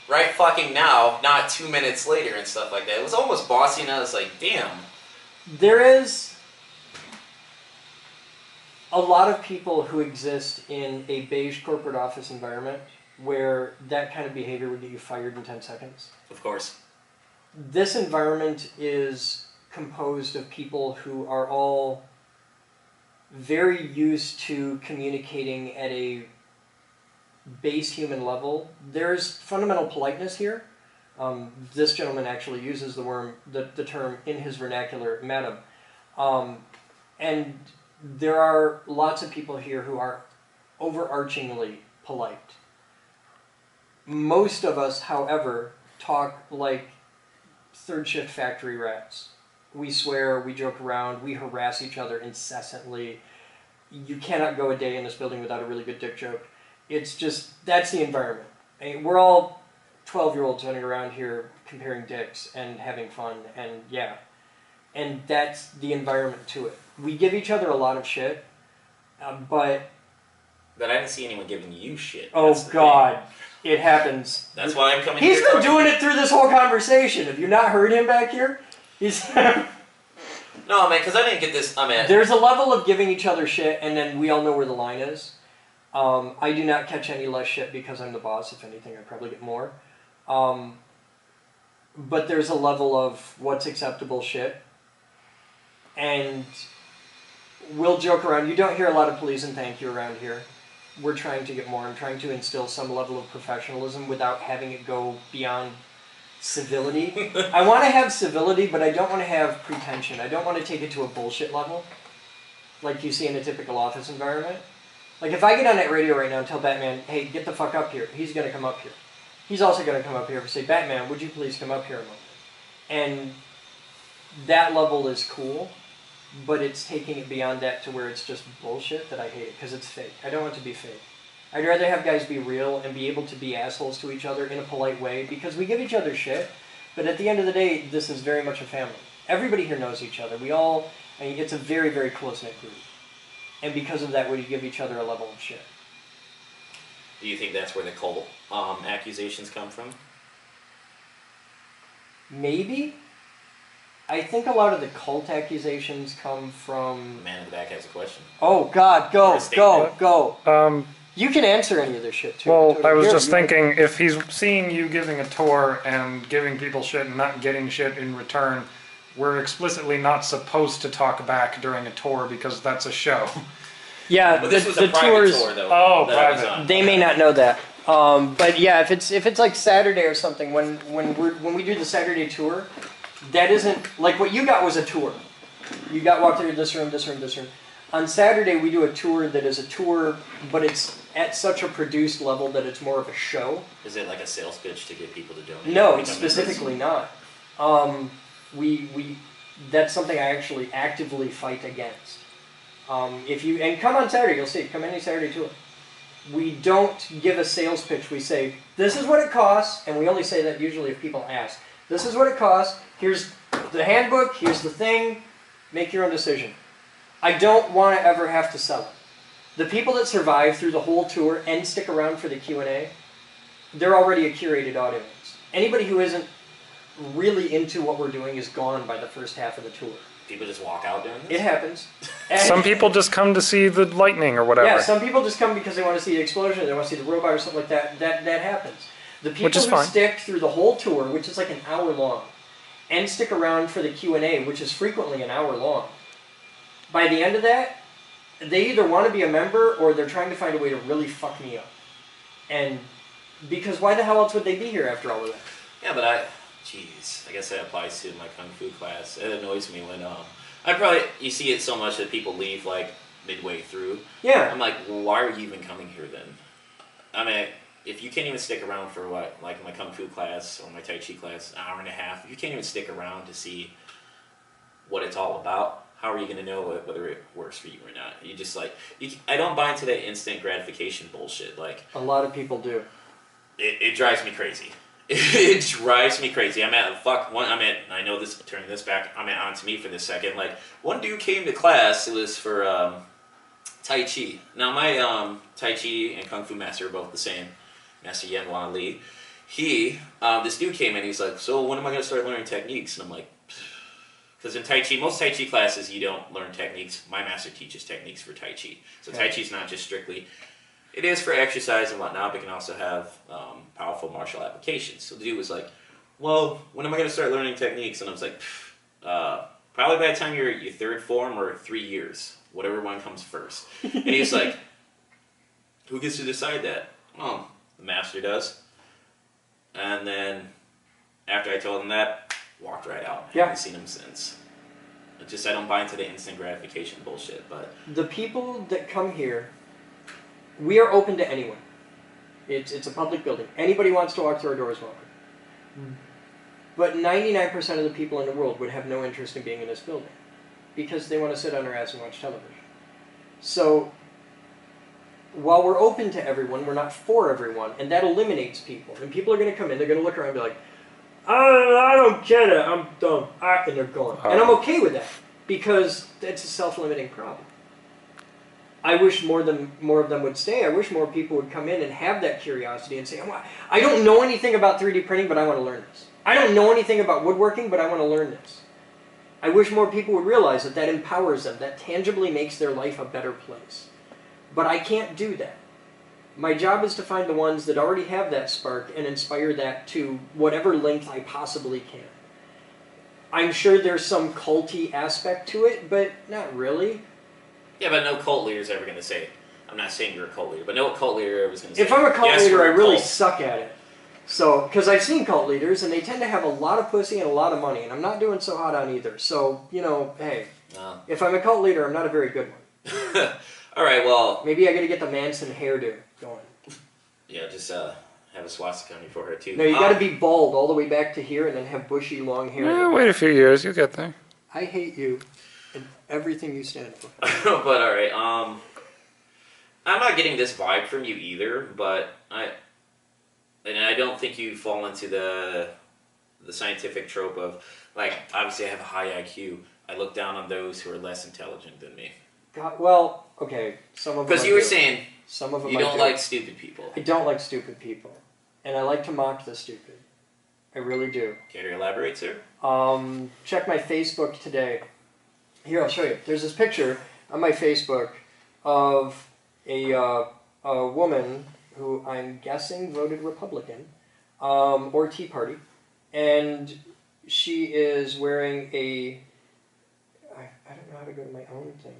right fucking now, not 2 minutes later and stuff like that. It was almost bossy, and I was like, damn. There is a lot of people who exist in a beige corporate office environment where that kind of behavior would get you fired in 10 seconds. Of course. This environment is composed of people who are all very used to communicating at a base human level. There's fundamental politeness here. This gentleman actually uses the term in his vernacular, madam. And there are lots of people here who are overarchingly polite. Most of us, however, talk like third shift factory rats. We swear, we joke around, we harass each other incessantly. You cannot go a day in this building without a really good dick joke. It's just, that's the environment. I mean, we're all 12-year-olds running around here comparing dicks and having fun, and yeah. And that's the environment to it. We give each other a lot of shit, but... But I didn't see anyone giving you shit. Oh, God. It happens. That's why I'm coming here. He's been doing you. it through this whole conversation. Have you not heard him back here? He's... No, man, because I didn't get this... There's a level of giving each other shit, and then we all know where the line is. I do not catch any less shit because I'm the boss. If anything, I probably get more. But there's a level of what's acceptable shit. And we'll joke around. You don't hear a lot of please and thank you around here. we're trying to get more. I'm trying to instill some level of professionalism without having it go beyond civility. I want to have civility, but I don't want to have pretension. I don't want to take it to a bullshit level, like you see in a typical office environment. Like if I get on that radio right now and tell Batman, hey, get the fuck up here, he's going to come up here. He's also going to come up here and say, Batman, would you please come up here a moment? And that level is cool, but it's taking it beyond that to where it's just bullshit that I hate it, because it's fake. I don't want it to be fake. I'd rather have guys be real and be able to be assholes to each other in a polite way, because we give each other shit, but at the end of the day, this is very much a family. Everybody here knows each other. It's a very, very close-knit group. And because of that, we give each other a level of shit. Do you think that's where the cult accusations come from? Maybe. I think a lot of the cult accusations come from... The man in the back has a question. Oh, God, go. You can answer any of this shit, too. Well, I was just thinking, if he's seeing you giving a tour and giving people shit and not getting shit in return, we're explicitly not supposed to talk back during a tour because that's a show. Yeah, but this was a private tour, though. Oh, private. They may not know that. But yeah, if it's like Saturday or something, when we do the Saturday tour, that isn't like what you got was a tour. You got walked through this room, this room, this room. On Saturday, we do a tour that is a tour, but it's at such a produced level that it's more of a show. Is it like a sales pitch to get people to donate? No, it's specifically not. That's something I actually actively fight against. And come on Saturday, you'll see. Come any Saturday tour. We don't give a sales pitch. We say, this is what it costs, and we only say that usually if people ask. This is what it costs. Here's the handbook. Here's the thing. Make your own decision. I don't want to ever have to sell it. The people that survive through the whole tour and stick around for the Q&A, they're already a curated audience. Anybody who isn't really into what we're doing is gone by the first half of the tour. People just walk out doing this? It happens. Some people just come to see the lightning or whatever. Yeah, some people just come because they want to see the explosion, they want to see the robot or something like that. That happens. The people who stick through the whole tour, which is like an hour long, and stick around for the Q&A, which is frequently an hour long, by the end of that, they either want to be a member or they're trying to find a way to really fuck me up. And because why the hell else would they be here after all of that? Yeah, but I guess that applies to my Kung Fu class. It annoys me when, you see it so much that people leave, like, midway through. Yeah. I'm like, well, why are you even coming here then? I mean, if you can't even stick around for like my Kung Fu class or my Tai Chi class, an hour and a half, if you can't even stick around to see what it's all about, how are you going to know whether it works for you or not? You just I don't buy into that instant gratification bullshit. Like, a lot of people do. It drives me crazy. It drives me crazy. I know this, turning this back, on to me for this second. Like, one dude came to class, it was for Tai Chi. Now, my Tai Chi and Kung Fu master are both the same, Master Yen Wan Li. This dude came in, he's like, so when am I going to start learning techniques? And I'm like, because in Tai Chi, most Tai Chi classes, you don't learn techniques. My master teaches techniques for Tai Chi. So Tai Chi is not just strictly... It is for exercise and whatnot, but it can also have powerful martial applications. So the dude was like, well, when am I going to start learning techniques? And I was like, probably by the time you're at your third form or 3 years, whatever one comes first. And he's like, who gets to decide that? Well, the master does. And then after I told him that, walked right out. I haven't seen him since. I don't buy into the instant gratification bullshit. But the people that come here, we are open to anyone. It's a public building. Anybody wants to walk through our doors, welcome. But 99% of the people in the world would have no interest in being in this building because they want to sit on their ass and watch television. So while we're open to everyone, we're not for everyone, and that eliminates people. And people are going to come in, they're going to look around and be like, I don't get it, I'm dumb, and they're gone. And I'm okay with that because it's a self-limiting problem. I wish more of them would stay. I wish more people would come in and have that curiosity and say, I don't know anything about 3D printing, but I want to learn this. I don't know anything about woodworking, but I want to learn this. I wish more people would realize that that empowers them, that tangibly makes their life a better place. But I can't do that. My job is to find the ones that already have that spark and inspire that to whatever length I possibly can. I'm sure there's some culty aspect to it, but not really. Yeah, but no cult leader's ever going to say, I'm not saying you're a cult leader, but know what cult leader I was going to say. If I'm a cult Yes, leader, I we're a really cult. suck at it. So, because I've seen cult leaders, and they tend to have a lot of pussy and a lot of money, and I'm not doing so hot on either. So, you know, hey, if I'm a cult leader, I'm not a very good one. All right, well... Maybe I got to get the Manson hairdo going. Yeah, just have a swastika on your forehead, too. No, you got to be bald all the way back to here, and then have bushy, long hair. Yeah, wait a few years, you'll get there. I hate you and everything you stand for. But, all right, I'm not getting this vibe from you either, but I don't think you fall into the scientific trope of, like, obviously I have a high IQ. I look down on those who are less intelligent than me. God, well, okay, some of them. Because you were saying some of them you don't like stupid people. I don't like stupid people, and I like to mock the stupid. I really do. Care to elaborate, sir? Check my Facebook today. Here, I'll show you. There's this picture on my Facebook of a woman who I'm guessing voted Republican, or Tea Party, and she is wearing a... I don't know how to go to my own thing.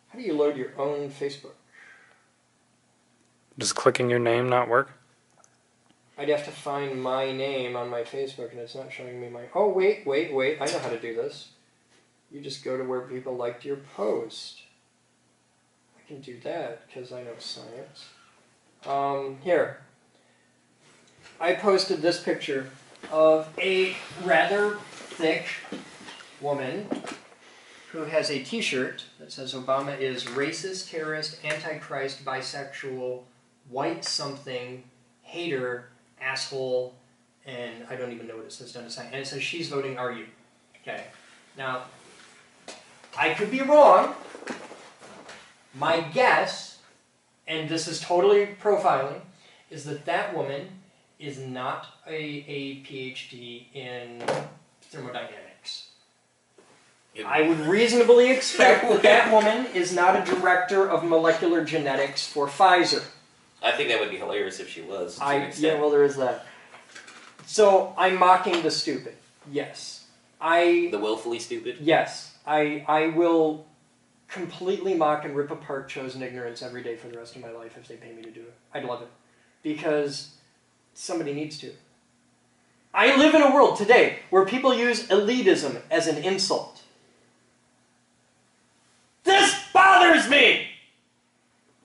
How do you load your own Facebook? Does clicking your name not work? I'd have to find my name on my Facebook, and it's not showing me my... Oh, wait. I know how to do this. You just go to where people liked your post. I can do that, because I know science. Here. I posted this picture of a rather thick woman who has a t-shirt that says Obama is racist, terrorist, antichrist, bisexual, white something, hater, asshole, and I don't even know what it says down the side. And it says, she's voting, are you? Okay. Now, I could be wrong. My guess, and this is totally profiling, is that that woman is not a PhD in thermodynamics. I would reasonably expect that that woman is not a director of molecular genetics for Pfizer. I think that would be hilarious if she was. Yeah, well, there is that. So I'm mocking the stupid. Yes, the willfully stupid. Yes, I will completely mock and rip apart chosen ignorance every day for the rest of my life if they pay me to do it. I'd love it because somebody needs to. I live in a world today where people use elitism as an insult. This bothers me!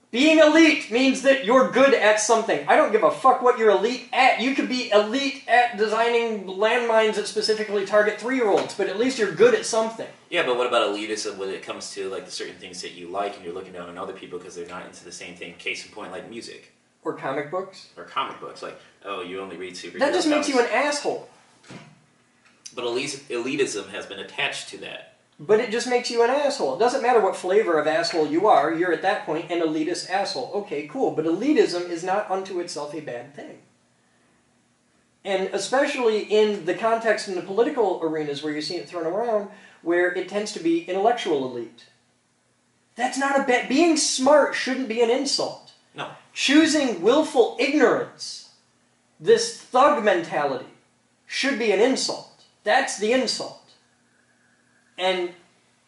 Being elite means that you're good at something. I don't give a fuck what you're elite at. You could be elite at designing landmines that specifically target 3-year-olds, but at least you're good at something. Yeah, but what about elitism when it comes to like the certain things that you like and you're looking down on other people because they're not into the same thing? Case in point, like music. Or comic books. Or comic books. Like, oh, you only read superhero That just makes comics. you an asshole. But elitism has been attached to that. But it just makes you an asshole. It doesn't matter what flavor of asshole you are, you're at that point an elitist asshole. Okay, cool. But elitism is not unto itself a bad thing. And especially in the context in the political arenas where you see it thrown around, where it tends to be intellectual elite. That's not a bad... Being smart shouldn't be an insult. No. Choosing willful ignorance, this thug mentality, should be an insult. That's the insult. And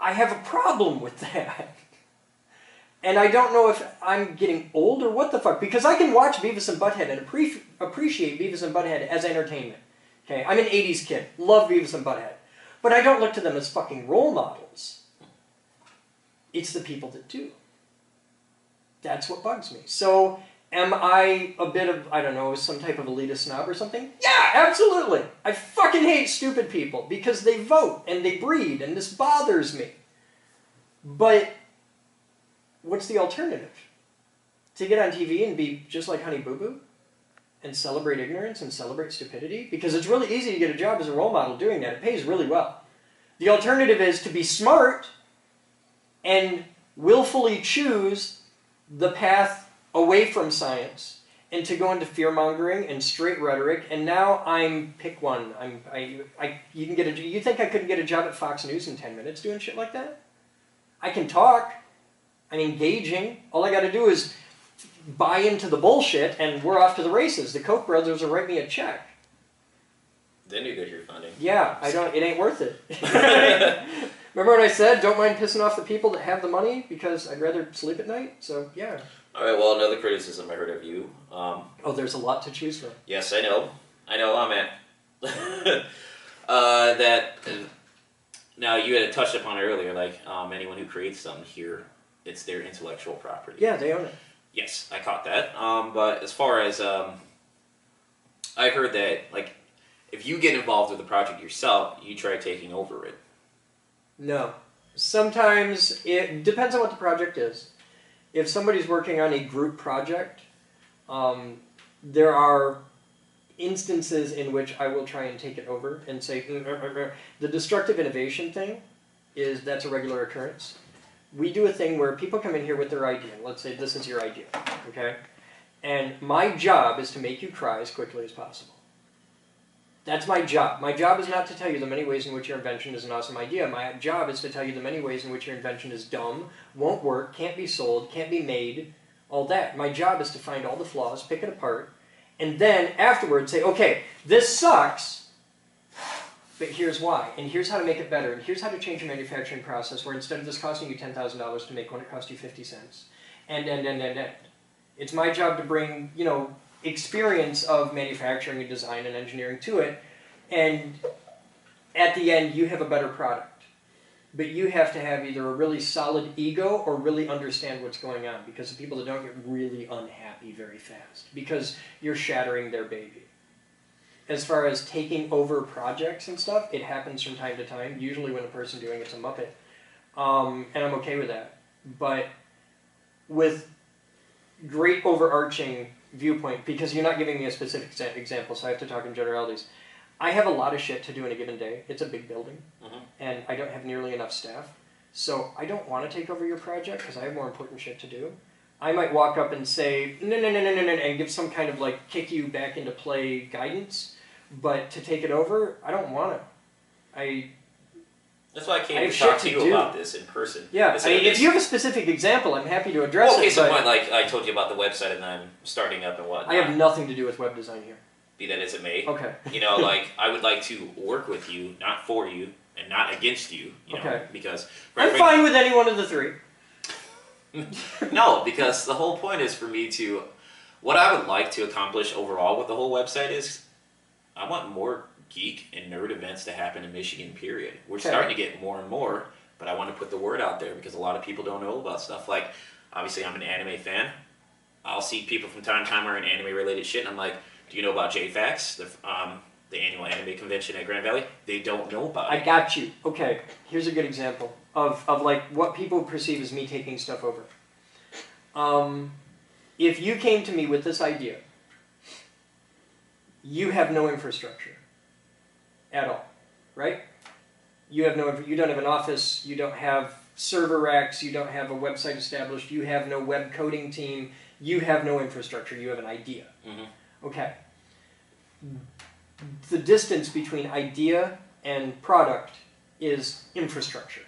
I have a problem with that. And I don't know if I'm getting old or what the fuck. Because I can watch Beavis and Butthead and appreciate Beavis and Butthead as entertainment. Okay, I'm an 80s kid. Love Beavis and Butthead. But I don't look to them as fucking role models. It's the people that do. That's what bugs me. So, am I a bit of, I don't know, some type of elitist snob or something? Yeah, absolutely. I fucking hate stupid people because they vote and they breed and this bothers me. But what's the alternative? To get on TV and be just like Honey Boo Boo? And celebrate ignorance and celebrate stupidity? Because it's really easy to get a job as a role model doing that. It pays really well. The alternative is to be smart and willfully choose the path away from science and to go into fear-mongering and straight rhetoric, and now I'm, pick one, you can get you think I couldn't get a job at Fox News in 10 minutes doing shit like that? I can talk, I'm engaging, all I gotta do is buy into the bullshit and we're off to the races. The Koch brothers will write me a check. Then you get your funding. Yeah, it ain't worth it. Remember what I said? Don't mind pissing off the people that have the money because I'd rather sleep at night. So, yeah. All right, well, another criticism I heard of you. Oh, there's a lot to choose from. Yes, I know. I'm at. Now, you had touched upon it earlier, like, anyone who creates something here, it's their intellectual property. Yeah, they own it. Yes, I caught that. But as far as, I heard that, like, if you get involved with the project yourself, you try taking over it. No. Sometimes it depends on what the project is. If somebody's working on a group project, there are instances in which I will try and take it over and say, the destructive innovation thing that's a regular occurrence. We do a thing where people come in here with their idea. Let's say this is your idea, okay? And my job is to make you cry as quickly as possible. That's my job. My job is not to tell you the many ways in which your invention is an awesome idea. My job is to tell you the many ways in which your invention is dumb, won't work, can't be sold, can't be made, all that. My job is to find all the flaws, pick it apart, and then afterwards say, okay, this sucks, but here's why, and here's how to make it better, and here's how to change your manufacturing process where instead of this costing you $10,000 to make one, it cost you 50 cents. And. It's my job to bring, experience of manufacturing and design and engineering to it, and at the end you have a better product. But you have to have either a really solid ego or really understand what's going on, because the people that don't get really unhappy very fast because you're shattering their baby. As far as taking over projects and stuff, it happens from time to time, usually when the person doing it's a Muppet, and I'm okay with that. But with great overarching viewpoint, because you're not giving me a specific example, so I have to talk in generalities. I have a lot of shit to do in a given day. It's a big building, and I don't have nearly enough staff. So I don't want to take over your project because I have more important shit to do. I might walk up and say, no, and give some kind of like kick you back into play guidance. But to take it over, I don't want to. That's why I came to talk to you about this in person. Yeah, if you have a specific example, I'm happy to address it. Okay, so like I told you about the website and I'm starting up and whatnot. I have nothing to do with web design here. Be that as it may. Okay. Like, I would like to work with you, not for you, and not against you, know, because... I'm fine with any one of the three. No, because the whole point is for me to... What I would like to accomplish overall with the whole website is I want more geek and nerd events to happen in Michigan, period. We're starting to get more and more, but I want to put the word out there because a lot of people don't know about stuff. Like, obviously, I'm an anime fan. I'll see people from time to time wearing anime-related shit, and I'm like, do you know about JFAX, the annual anime convention at Grand Valley? They don't know about it. I got you. Okay, here's a good example of like what people perceive as me taking stuff over. If you came to me with this idea, you have no infrastructure at all, right? You don't have an office, you don't have server racks, you don't have a website established, you have no web coding team, you have no infrastructure, you have an idea. Okay. The distance between idea and product is infrastructure,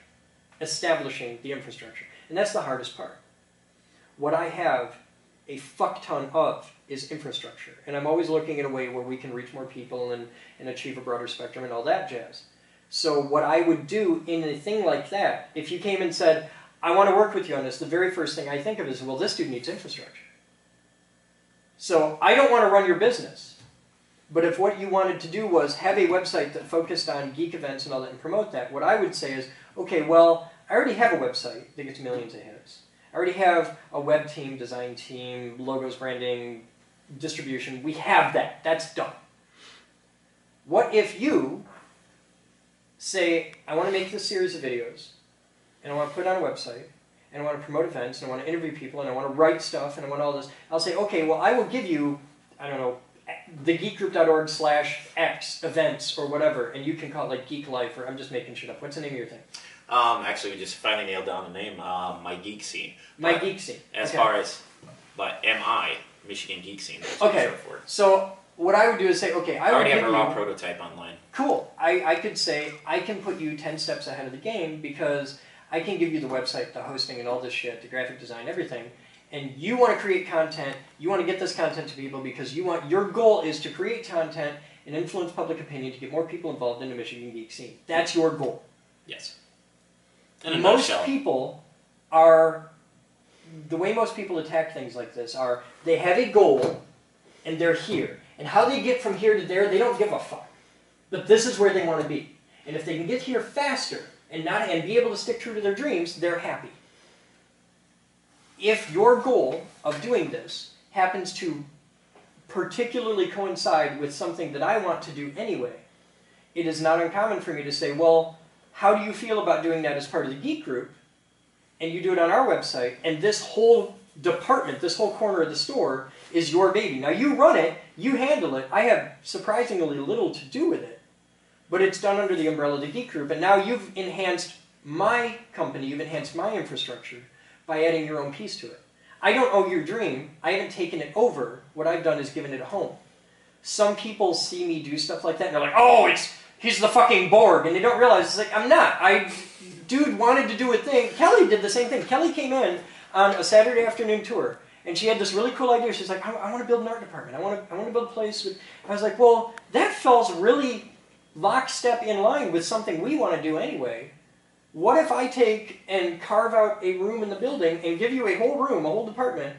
establishing the infrastructure. And that's the hardest part. What I have a fuck ton of is infrastructure. And I'm always looking at a way where we can reach more people and achieve a broader spectrum and all that jazz. So what I would do in a thing like that, if you came and said, I want to work with you on this, the very first thing I think of is, well, this dude needs infrastructure. So I don't want to run your business. But if what you wanted to do was have a website that focused on geek events and all that and promote that, what I would say is, okay, well, I already have a website that gets millions of hits. I already have a web team, design team, logos, branding, distribution. We have that. That's done. What if you say, I want to make this series of videos, and I want to put it on a website, and I want to promote events, and I want to interview people, and I want to write stuff, and I want all this. I'll say, okay, well, I will give you, I don't know, thegeekgroup.org/X events or whatever, and you can call it like Geek Life, or I'm just making shit up. What's the name of your thing? Actually, we just finally nailed down the name, My Geek Scene. My Geek Scene. As far as, but MI, Michigan Geek Scene. That's what okay, so what I would do is say, okay, I already have a raw prototype online. Cool. I could say, I can put you 10 steps ahead of the game because I can give you the website, the hosting, and all this shit, the graphic design, everything. And you want to create content, you want to get this content to people because your goal is to create content and influence public opinion to get more people involved in the Michigan geek scene. That's your goal. Yes. In a Most nutshell. people are, the way most people attack things like this are, they have a goal, and they're here. And how they get from here to there, they don't give a fuck. But this is where they want to be. And if they can get here faster and be able to stick true to their dreams, they're happy. If your goal of doing this happens to particularly coincide with something that I want to do anyway, it is not uncommon for me to say, well, how do you feel about doing that as part of the geek group? And you do it on our website, and this whole department, this whole corner of the store is your baby. Now you run it, you handle it. I have surprisingly little to do with it, but it's done under the umbrella of the geek group. And now you've enhanced my company, you've enhanced my infrastructure by adding your own piece to it. I don't own your dream. I haven't taken it over. What I've done is given it a home. Some people see me do stuff like that, and they're like, oh, he's the fucking Borg, and they don't realize, it's like, I'm not. Dude wanted to do a thing. Kelly did the same thing. Kelly came in on a Saturday afternoon tour, and she had this really cool idea. She's like, I want to build an art department. I want to build a place with... I was like, well, that falls really lockstep in line with something we want to do anyway. What if I take and carve out a room in the building and give you a whole room, a whole department,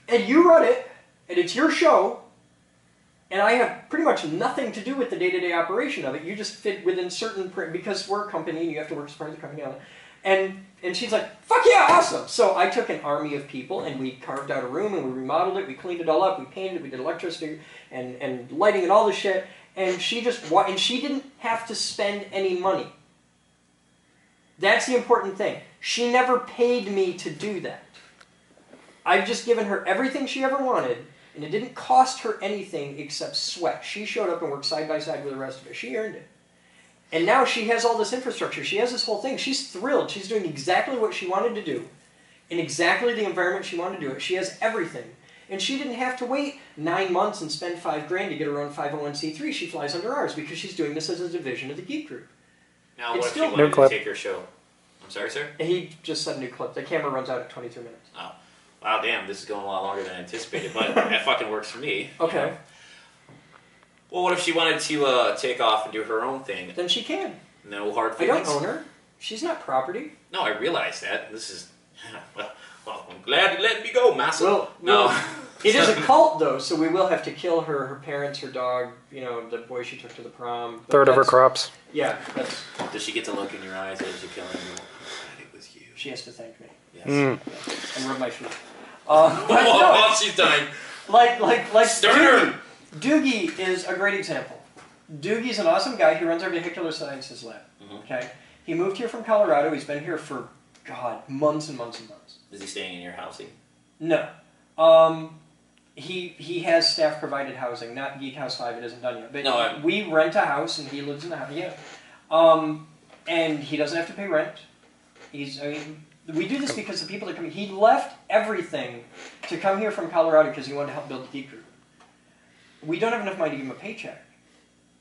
and you run it, and it's your show, and I have pretty much nothing to do with the day-to-day operation of it. You just fit within certain... because we're a company, and you have to work as part of the company. And she's like, fuck yeah, awesome! So I took an army of people, and we carved out a room, and we remodeled it, we cleaned it all up, we painted it, we did electricity, and lighting and all this shit, and she didn't have to spend any money. That's the important thing. She never paid me to do that. I've just given her everything she ever wanted, and it didn't cost her anything except sweat. She showed up and worked side by side with the rest of it. She earned it. And now she has all this infrastructure. She has this whole thing. She's thrilled. She's doing exactly what she wanted to do in exactly the environment she wanted to do it. She has everything. And she didn't have to wait 9 months and spend $5,000 to get her own 501c3. She flies under ours because she's doing this as a division of the Geek Group. Now, It's what if still- you wanted to take her show? I'm sorry, sir? And he just said a new clip. The camera runs out at 23 minutes. Oh. Wow, damn, this is going a lot longer than I anticipated, but that fucking works for me. Okay. Well, what if she wanted to take off and do her own thing? Then she can. No hard I feelings? don't own her. She's not property. No, I realize that. This is... Well, I'm glad you let me go, massa. Well, no. It is a cult, though, so we will have to kill her parents, her dog, the boy she took to the prom. But Third of her that's- crops. Yeah, that's... Does she get to look in your eyes as you kill him? It was you. She has to thank me. Yes. And rub my feet. But no, Oh, she's dying. like Stern! Doogie is a great example. Doogie's an awesome guy. He runs our vehicular sciences lab. Okay, he moved here from Colorado. He's been here for, God, months and months and months. Is he staying in your housing? No. He has staff provided housing, not Geek House 5, it isn't done yet. But No, we rent a house and he lives in the house. Yeah. And he doesn't have to pay rent. We do this because the people that come he left everything to come here from Colorado because he wanted to help build the Geek Group. We don't have enough money to give him a paycheck.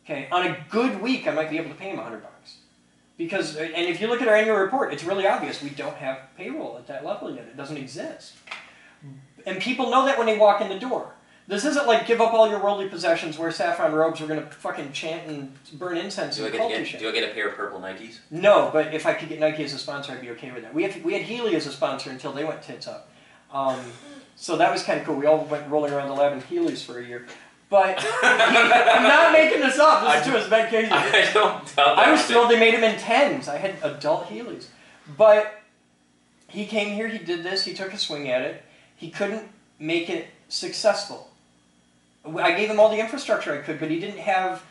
Okay, on a good week I might be able to pay him $100. Because, and if you look at our annual report, it's really obvious we don't have payroll at that level yet. It doesn't exist. And people know that when they walk in the door. This isn't like give up all your worldly possessions, wear saffron robes, we're going to fucking chant and burn incense and culty shit. Do I get a pair of purple Nikes? No, but if I could get Nike as a sponsor, I'd be okay with that. We had Healy as a sponsor until they went tits up. So that was kind of cool. We all went rolling around the lab in Heelys for a year. But I'm not making this up. This is true. It's bad case. I don't doubt that. I was thrilled they made him in 10s. I had adult Heelys. But he came here, he did this, he took a swing at it. He couldn't make it successful. I gave him all the infrastructure I could, but he didn't have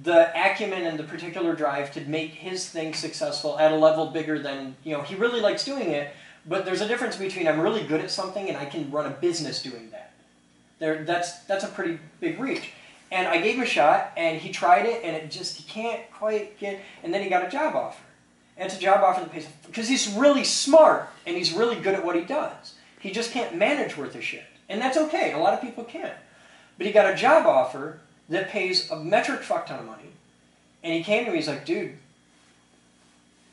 the acumen and the particular drive to make his thing successful at a level bigger than, he really likes doing it, but there's a difference between I'm really good at something and I can run a business doing that. That's a pretty big reach. And I gave him a shot, and he tried it, and he can't quite get, and then he got a job offer. And it's a job offer that pays, because he's really smart, and he's really good at what he does. He just can't manage worth of shit. And that's okay, a lot of people can't. But he got a job offer that pays a metric fuck ton of money, and he came to me, he's like, dude,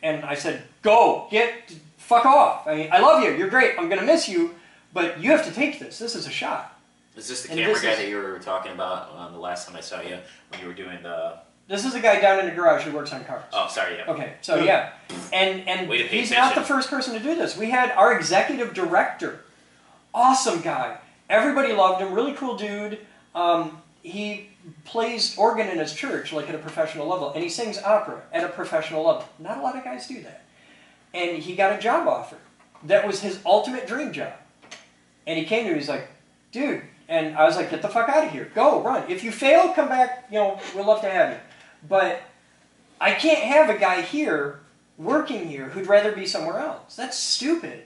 and I said, fuck off. I love you, you're great, I'm going to miss you, but you have to take this is a shot. Is this the And camera this guy is- that you were talking about the last time I saw you when you were doing the? This is a guy down in the garage who works on cars. Oh, sorry. Yeah. Okay, so yeah, and Way to pay he's not the attention. first person to do this. We had our executive director, awesome guy. Everybody loved him. Really cool dude. He plays organ in his church, like at a professional level, and he sings opera at a professional level. Not a lot of guys do that. And he got a job offer. That was his ultimate dream job. And he came to me. He's like, dude. And I was like, get the fuck out of here. Go, run. If you fail, come back. You know, we'd love to have you. But I can't have a guy here, working here, who'd rather be somewhere else. That's stupid.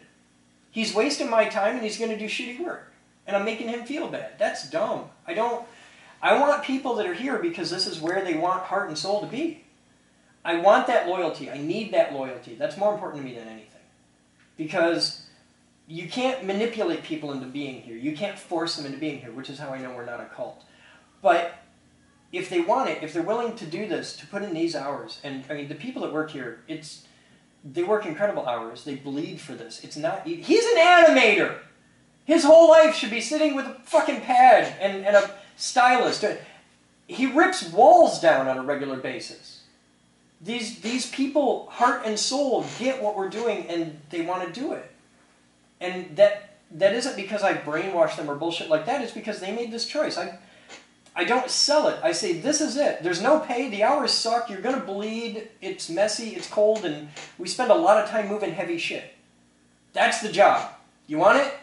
He's wasting my time and he's going to do shitty work. And I'm making him feel bad. That's dumb. I want people that are here because this is where they want heart and soul to be. I want that loyalty. I need that loyalty. That's more important to me than anything. Because you can't manipulate people into being here. You can't force them into being here, which is how I know we're not a cult. But if they want it, if they're willing to do this, to put in these hours, and I mean, the people that work here, they work incredible hours. They bleed for this. It's not. He's an animator. His whole life should be sitting with a fucking pad and a stylist. He rips walls down on a regular basis. These people, heart and soul, get what we're doing and they want to do it. And that isn't because I brainwash them or bullshit like that. It's because they made this choice. I don't sell it. I say, this is it. There's no pay. The hours suck. You're going to bleed. It's messy. It's cold. And we spend a lot of time moving heavy shit. That's the job. You want it?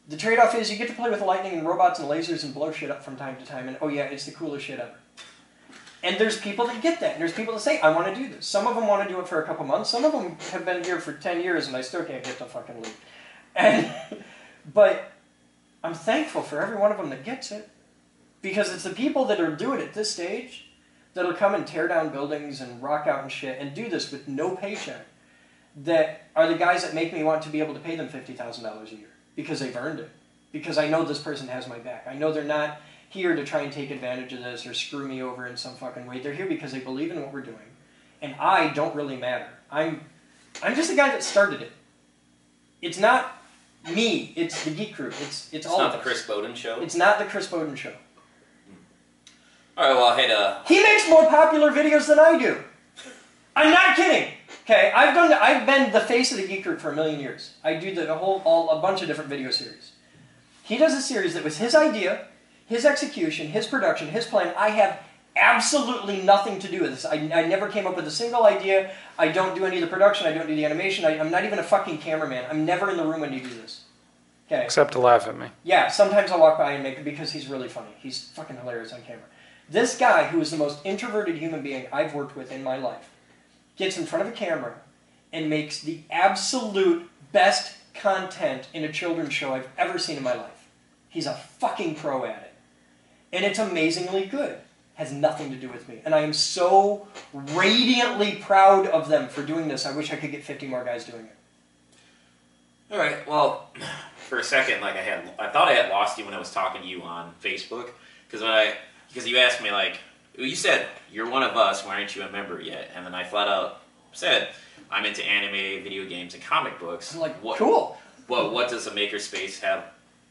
The trade-off is you get to play with lightning and robots and lasers and blow shit up from time to time. And oh yeah, it's the coolest shit ever. And there's people that get that. And there's people that say, I want to do this. Some of them want to do it for a couple months. Some of them have been here for 10 years and I still can't get to fucking leave. But I'm thankful for every one of them that gets it. Because it's the people that are doing it at this stage that'll come and tear down buildings and rock out and shit and do this with no paycheck that are the guys that make me want to be able to pay them $50,000 a year. Because they've earned it. Because I know this person has my back. I know they're not here to try and take advantage of this or screw me over in some fucking way. They're here because they believe in what we're doing. And I don't really matter. I'm just the guy that started it. It's not me. It's the Geek Group. It's all of us. It's not the Chris Boden show? It's not the Chris Boden show. Alright, well, I had He makes more popular videos than I do. I'm not kidding. Okay, I've been the face of the Geek Group for 1 million years. I do a bunch of different video series. He does a series that was his idea, his execution, his production, his plan. I have absolutely nothing to do with this. I never came up with a single idea. I don't do any of the production. I don't do the animation. I'm not even a fucking cameraman. I'm never in the room when you do this. Okay. Except to laugh at me. Yeah, sometimes I'll walk by and make it because he's really funny. He's fucking hilarious on camera. This guy, who is the most introverted human being I've worked with in my life, gets in front of a camera and makes the absolute best content in a children's show I've ever seen in my life. He's a fucking pro at it. And it's amazingly good. Has nothing to do with me. And I am so radiantly proud of them for doing this. I wish I could get 50 more guys doing it. Alright, well, for a second, like I thought I had lost you when I was talking to you on Facebook. Because you asked me, like, you said, you're one of us, why aren't you a member yet? And then I flat out said, I'm into anime, video games, and comic books. I'm like, cool. Well, what does a makerspace have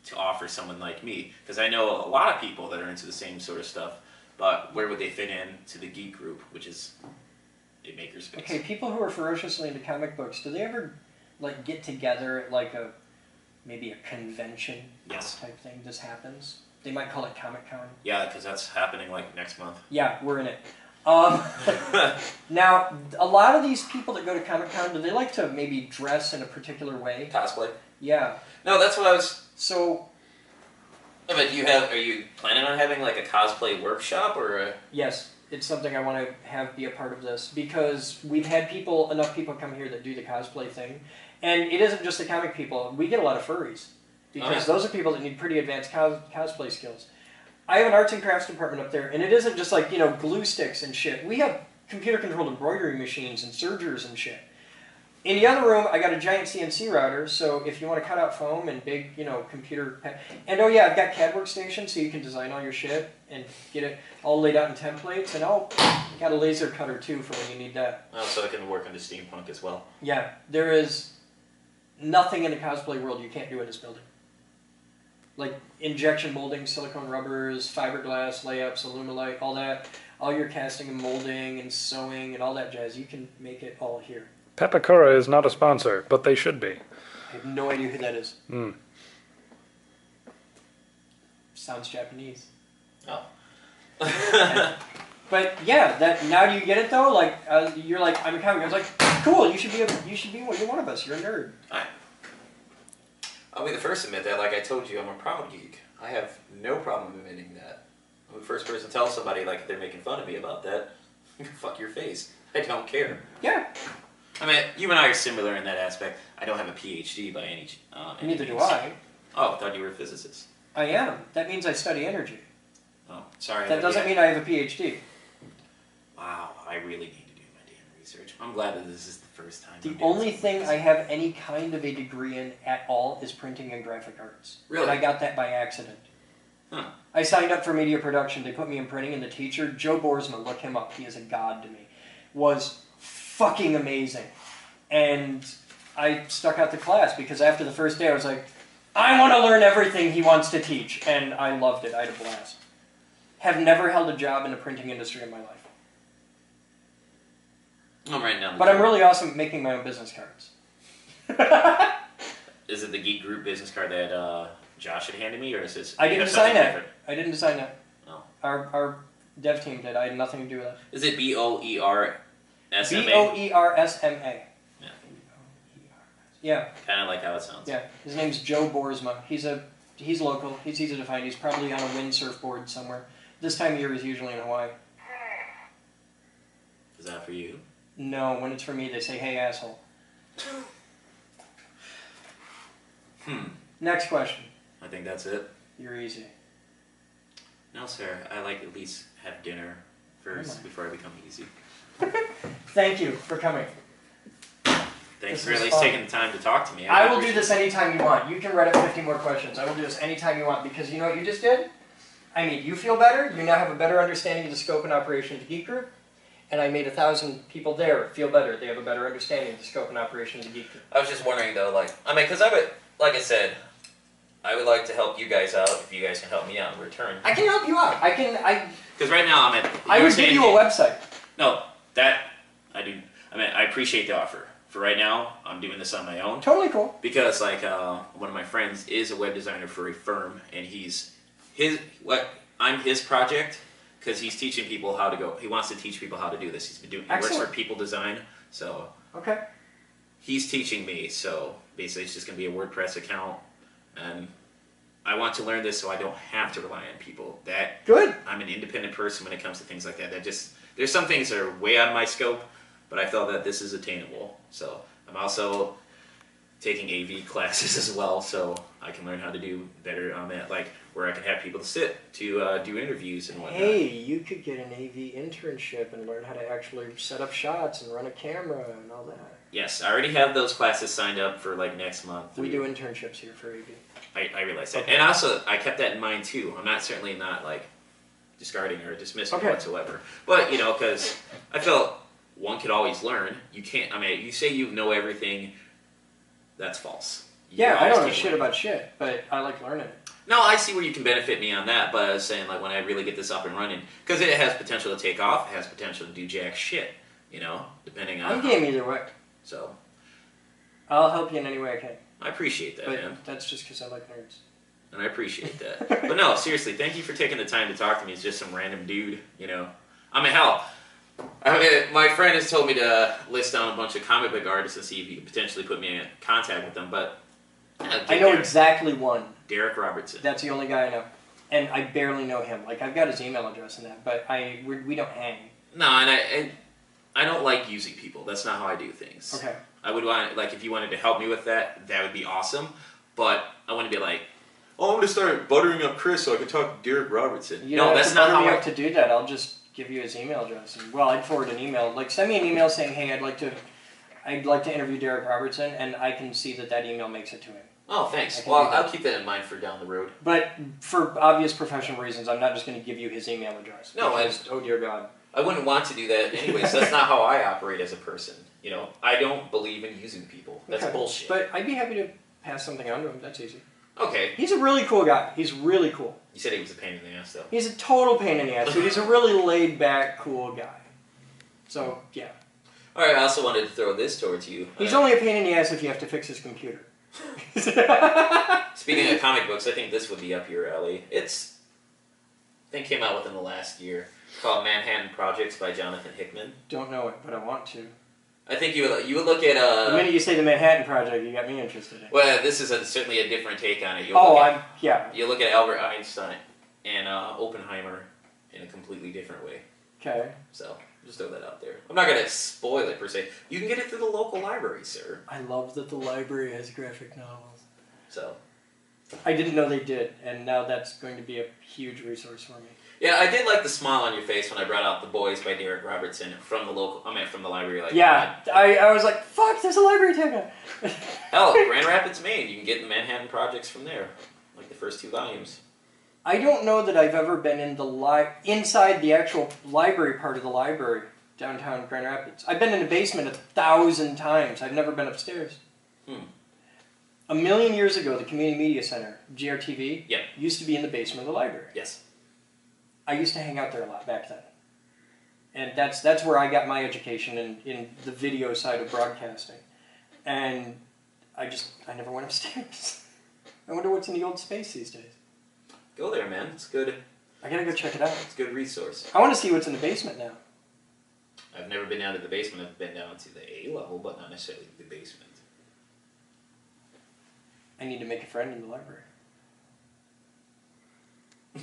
to offer someone like me? Because I know a lot of people that are into the same sort of stuff, but where would they fit in to the Geek Group, which is a makerspace? Okay, people who are ferociously into comic books, do they ever like get together at like maybe a convention type thing? This happens. They might call it Comic-Con. Yeah, because that's happening like next month. Yeah, we're in it. Now, a lot of these people that go to Comic-Con, do they like to maybe dress in a particular way? Cosplay? Yeah. No, that's what I was... So... But are you planning on having like a cosplay workshop or a... Yes, it's something I want to have be a part of this because we've had enough people come here that do the cosplay thing. And it isn't just the comic people. We get a lot of furries. Because those are people that need pretty advanced cosplay skills. I have an arts and crafts department up there, and it isn't just like, glue sticks and shit. We have computer-controlled embroidery machines and sergers and shit. In the other room, I got a giant CNC router, so if you want to cut out foam and big, computer... And oh yeah, I've got CAD workstation, so you can design all your shit and get it all laid out in templates. And got a laser cutter, too, for when you need that. Oh, so I can work into steampunk as well. Yeah, there is nothing in the cosplay world you can't do in this building. like injection molding, silicone rubbers, fiberglass layups, Alumilite, all that. All your casting and molding and sewing and all that jazz, you can make it all here. Pepakura is not a sponsor, but they should be. I have no idea who that is. Hmm. Sounds Japanese. Oh. But yeah, that now do you get it though? Like you're like I'm a comic. I was like, cool. You should be one of us. You're a nerd. I'll be the first to admit that. Like I told you, I'm a proud geek. I have no problem admitting that. I'm the first person to tell somebody like they're making fun of me about that. Fuck your face. I don't care. Yeah. I mean, you and I are similar in that aspect. I don't have a PhD by any. Neither do I. Oh, I thought you were a physicist. I am. That means I study energy. Oh, sorry. That doesn't mean I have a PhD. Wow, I really need to do my damn research. I'm glad that this is the first time. The only thing I have any kind of a degree in at all is printing and graphic arts. Really? And I got that by accident. Huh. I signed up for media production. They put me in printing, and the teacher, Joe Boersma, look him up. He is a god to me. Was fucking amazing. And I stuck out the class because after the first day I was like, I want to learn everything he wants to teach. And I loved it. I had a blast. Have never held a job in the printing industry in my life. I'm writing down. But I'm really awesome at making my own business cards. Is it the Geek Group business card that Josh had handed me, or is this? I didn't design that. I didn't design that. Oh. Our dev team did. I had nothing to do with it. Is it BOERSMA? BOERSMA. Yeah. Yeah. Kind of like how it sounds. Yeah. His name's Joe Boersma. He's local. He's easy to find. He's probably on a windsurf board somewhere. This time of year he's usually in Hawaii. Is that for you? No, when it's for me they say, hey asshole. Next question. I think that's it. You're easy. No, sir. I like at least have dinner first before I become easy. Thank you for coming. Thanks for at least taking the time to talk to me. I will do this anytime you want. You can write up 50 more questions. I will do this anytime you want because you know what you just did? I made you feel better. You now have a better understanding of the scope and operation of the Geek Group. And I made 1,000 people there feel better. They have a better understanding of the scope and operation of the Geek Group. I was just wondering though, because I would, like I said, I would like to help you guys out if you guys can help me out in return. I can help you out. Because right now I'm at. I would give you a website. No, that I do. I mean, I appreciate the offer. For right now, I'm doing this on my own. Totally cool. Because one of my friends is a web designer for a firm, and I'm his project because he's teaching people how to go. He wants to teach people how to do this. He works for People Design, so okay. He's teaching me. So basically, it's just going to be a WordPress account, and I want to learn this so I don't have to rely on people. Good. I'm an independent person when it comes to things like that. There's some things that are way out of my scope, but I felt that this is attainable. So I'm also taking AV classes as well, so I can learn how to do better on that, like where I can have people to sit to do interviews and whatnot. Hey, you could get an AV internship and learn how to actually set up shots and run a camera and all that. Yes, I already have those classes signed up for like next month. We do internships here for AV. I realize that. Okay. And also, I kept that in mind too. I'm certainly not like discarding or dismissing whatsoever. But, because I felt one could always learn. You can't, you say you know everything, that's false. I don't know shit about shit, but I like learning it. No, I see where you can benefit me on that, but I was saying, like, when I really get this up and running, because it has potential to take off, it has potential to do jack shit, depending on... I'm game either way. So... I'll help you in any way I can. I appreciate that, man. That's just because I like nerds. And I appreciate that. But no, seriously, thank you for taking the time to talk to me. It's just some random dude, hell... my friend has told me to list down a bunch of comic book artists and see if you could potentially put me in contact with them, but... I know exactly one. Derek Robertson. That's the only guy I know. And I barely know him. Like, I've got his email address and that, but we don't hang. No, and I don't like using people. That's not how I do things. Okay. I would want, if you wanted to help me with that, that would be awesome. But I want to be like, I'm going to start buttering up Chris so I can talk to Derek Robertson. You don't have to butter me up to do that. I'll just give you his email address. And, I'd forward an email. Like, send me an email saying, hey, I'd like to interview Derek Robertson, and I can see that email makes it to him. Oh, thanks. Well, I'll keep that in mind for down the road. But for obvious professional reasons, I'm not just going to give you his email address. No, oh dear God. I wouldn't want to do that anyways. That's not how I operate as a person. I don't believe in using people. That's bullshit. But I'd be happy to pass something on to him. That's easy. Okay. He's a really cool guy. He's really cool. You said he was a pain in the ass, though. He's a total pain in the ass, but he's a really laid back, cool guy. So, yeah. All right, I also wanted to throw this towards you. He's only a pain in the ass if you have to fix his computer. Speaking of comic books, I think this would be up your alley. I think came out within the last year. Called Manhattan Projects by Jonathan Hickman. Don't know it, but I want to. I think you would look at... The minute you say the Manhattan Project, you got me interested in it. Well, this is certainly a different take on it. Yeah. You look at Albert Einstein and Oppenheimer in a completely different way. Okay. So, just throw that out there. I'm not going to spoil it, per se. You can get it through the local library, sir. I love that the library has graphic novels. So... I didn't know they did, and now that's going to be a huge resource for me. Yeah, I did like the smile on your face when I brought out The Boys by Derek Robertson from the library. Like, yeah, I was like, fuck, there's a library tag on. Hell, Grand Rapids, Maine. You can get the Manhattan Projects from there. Like the first 2 volumes. I don't know that I've ever been in inside the actual library part of the library, downtown Grand Rapids. I've been in the basement 1,000 times. I've never been upstairs. A million years ago, the Community Media Center, GRTV, used to be in the basement of the library. Yes. I used to hang out there a lot back then. And that's where I got my education in the video side of broadcasting. And I never went upstairs. I wonder what's in the old space these days. Go there, man. It's good. I gotta go check it out. It's a good resource. I want to see what's in the basement now. I've never been down to the basement. I've been down to the A level, but not necessarily the basement. I need to make a friend in the library.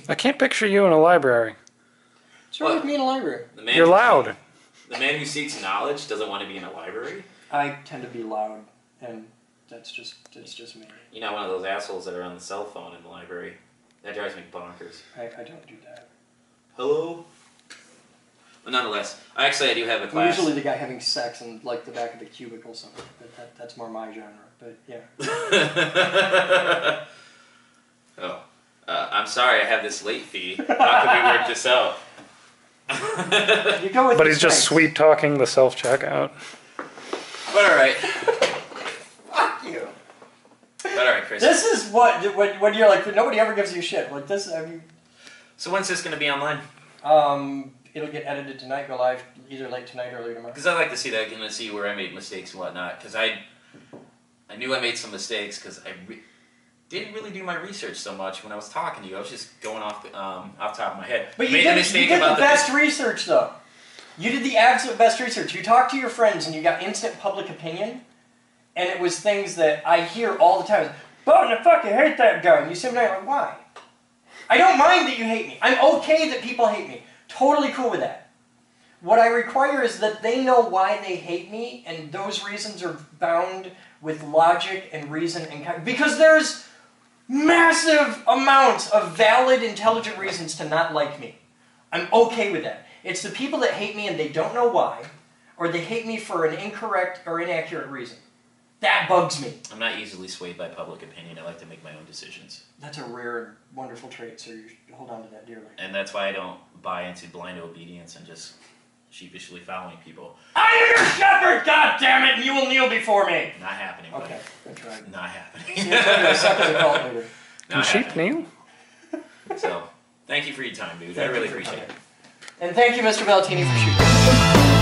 I can't picture you in a library. What's wrong with me in a library? You're loud. The man who seeks knowledge doesn't want to be in a library? I tend to be loud, and it's just me. You're not one of those assholes that are on the cell phone in the library. That drives me bonkers. I don't do that. Hello? But nonetheless, I do have a I'm class. usually the guy having sex in like the back of a cubicle somewhere, but that's more my genre. But yeah. I'm sorry I have this late fee. How can we work this out? You go with but he's just sweet talking the self checkout. But alright. Fuck you. But alright, Chris. This is what when you're like nobody ever gives you shit. Like this, I mean. So when's this going to be online? It'll get edited tonight, go live either late tonight or early tomorrow. Because I like to see that, to see where I made mistakes and whatnot. Because I knew I made some mistakes because I didn't really do my research so much when I was talking to you. I was just going off top of my head. But you did the best research, though. You did the absolute best research. You talked to your friends and you got instant public opinion, and it was things that I hear all the time. Boden, I fucking hate that guy. And you sit there like, why? I don't mind that you hate me. I'm okay that people hate me. Totally cool with that. What I require is that they know why they hate me, and those reasons are bound with logic and reason and because there's massive amounts of valid, intelligent reasons to not like me. I'm okay with that. It's the people that hate me and they don't know why, or they hate me for an incorrect or inaccurate reason. That bugs me. I'm not easily swayed by public opinion. I like to make my own decisions. That's a rare and wonderful trait, so you should hold on to that dearly. And that's why I don't buy into blind obedience and just sheepishly following people. I am your shepherd, goddammit, and you will kneel before me! Not happening, buddy. Okay, good try. Not happening. See, I suck as a cult leader. Can sheep kneel? So, thank you for your time, dude. I really appreciate it. And thank you, Mr. Valentini, for shooting.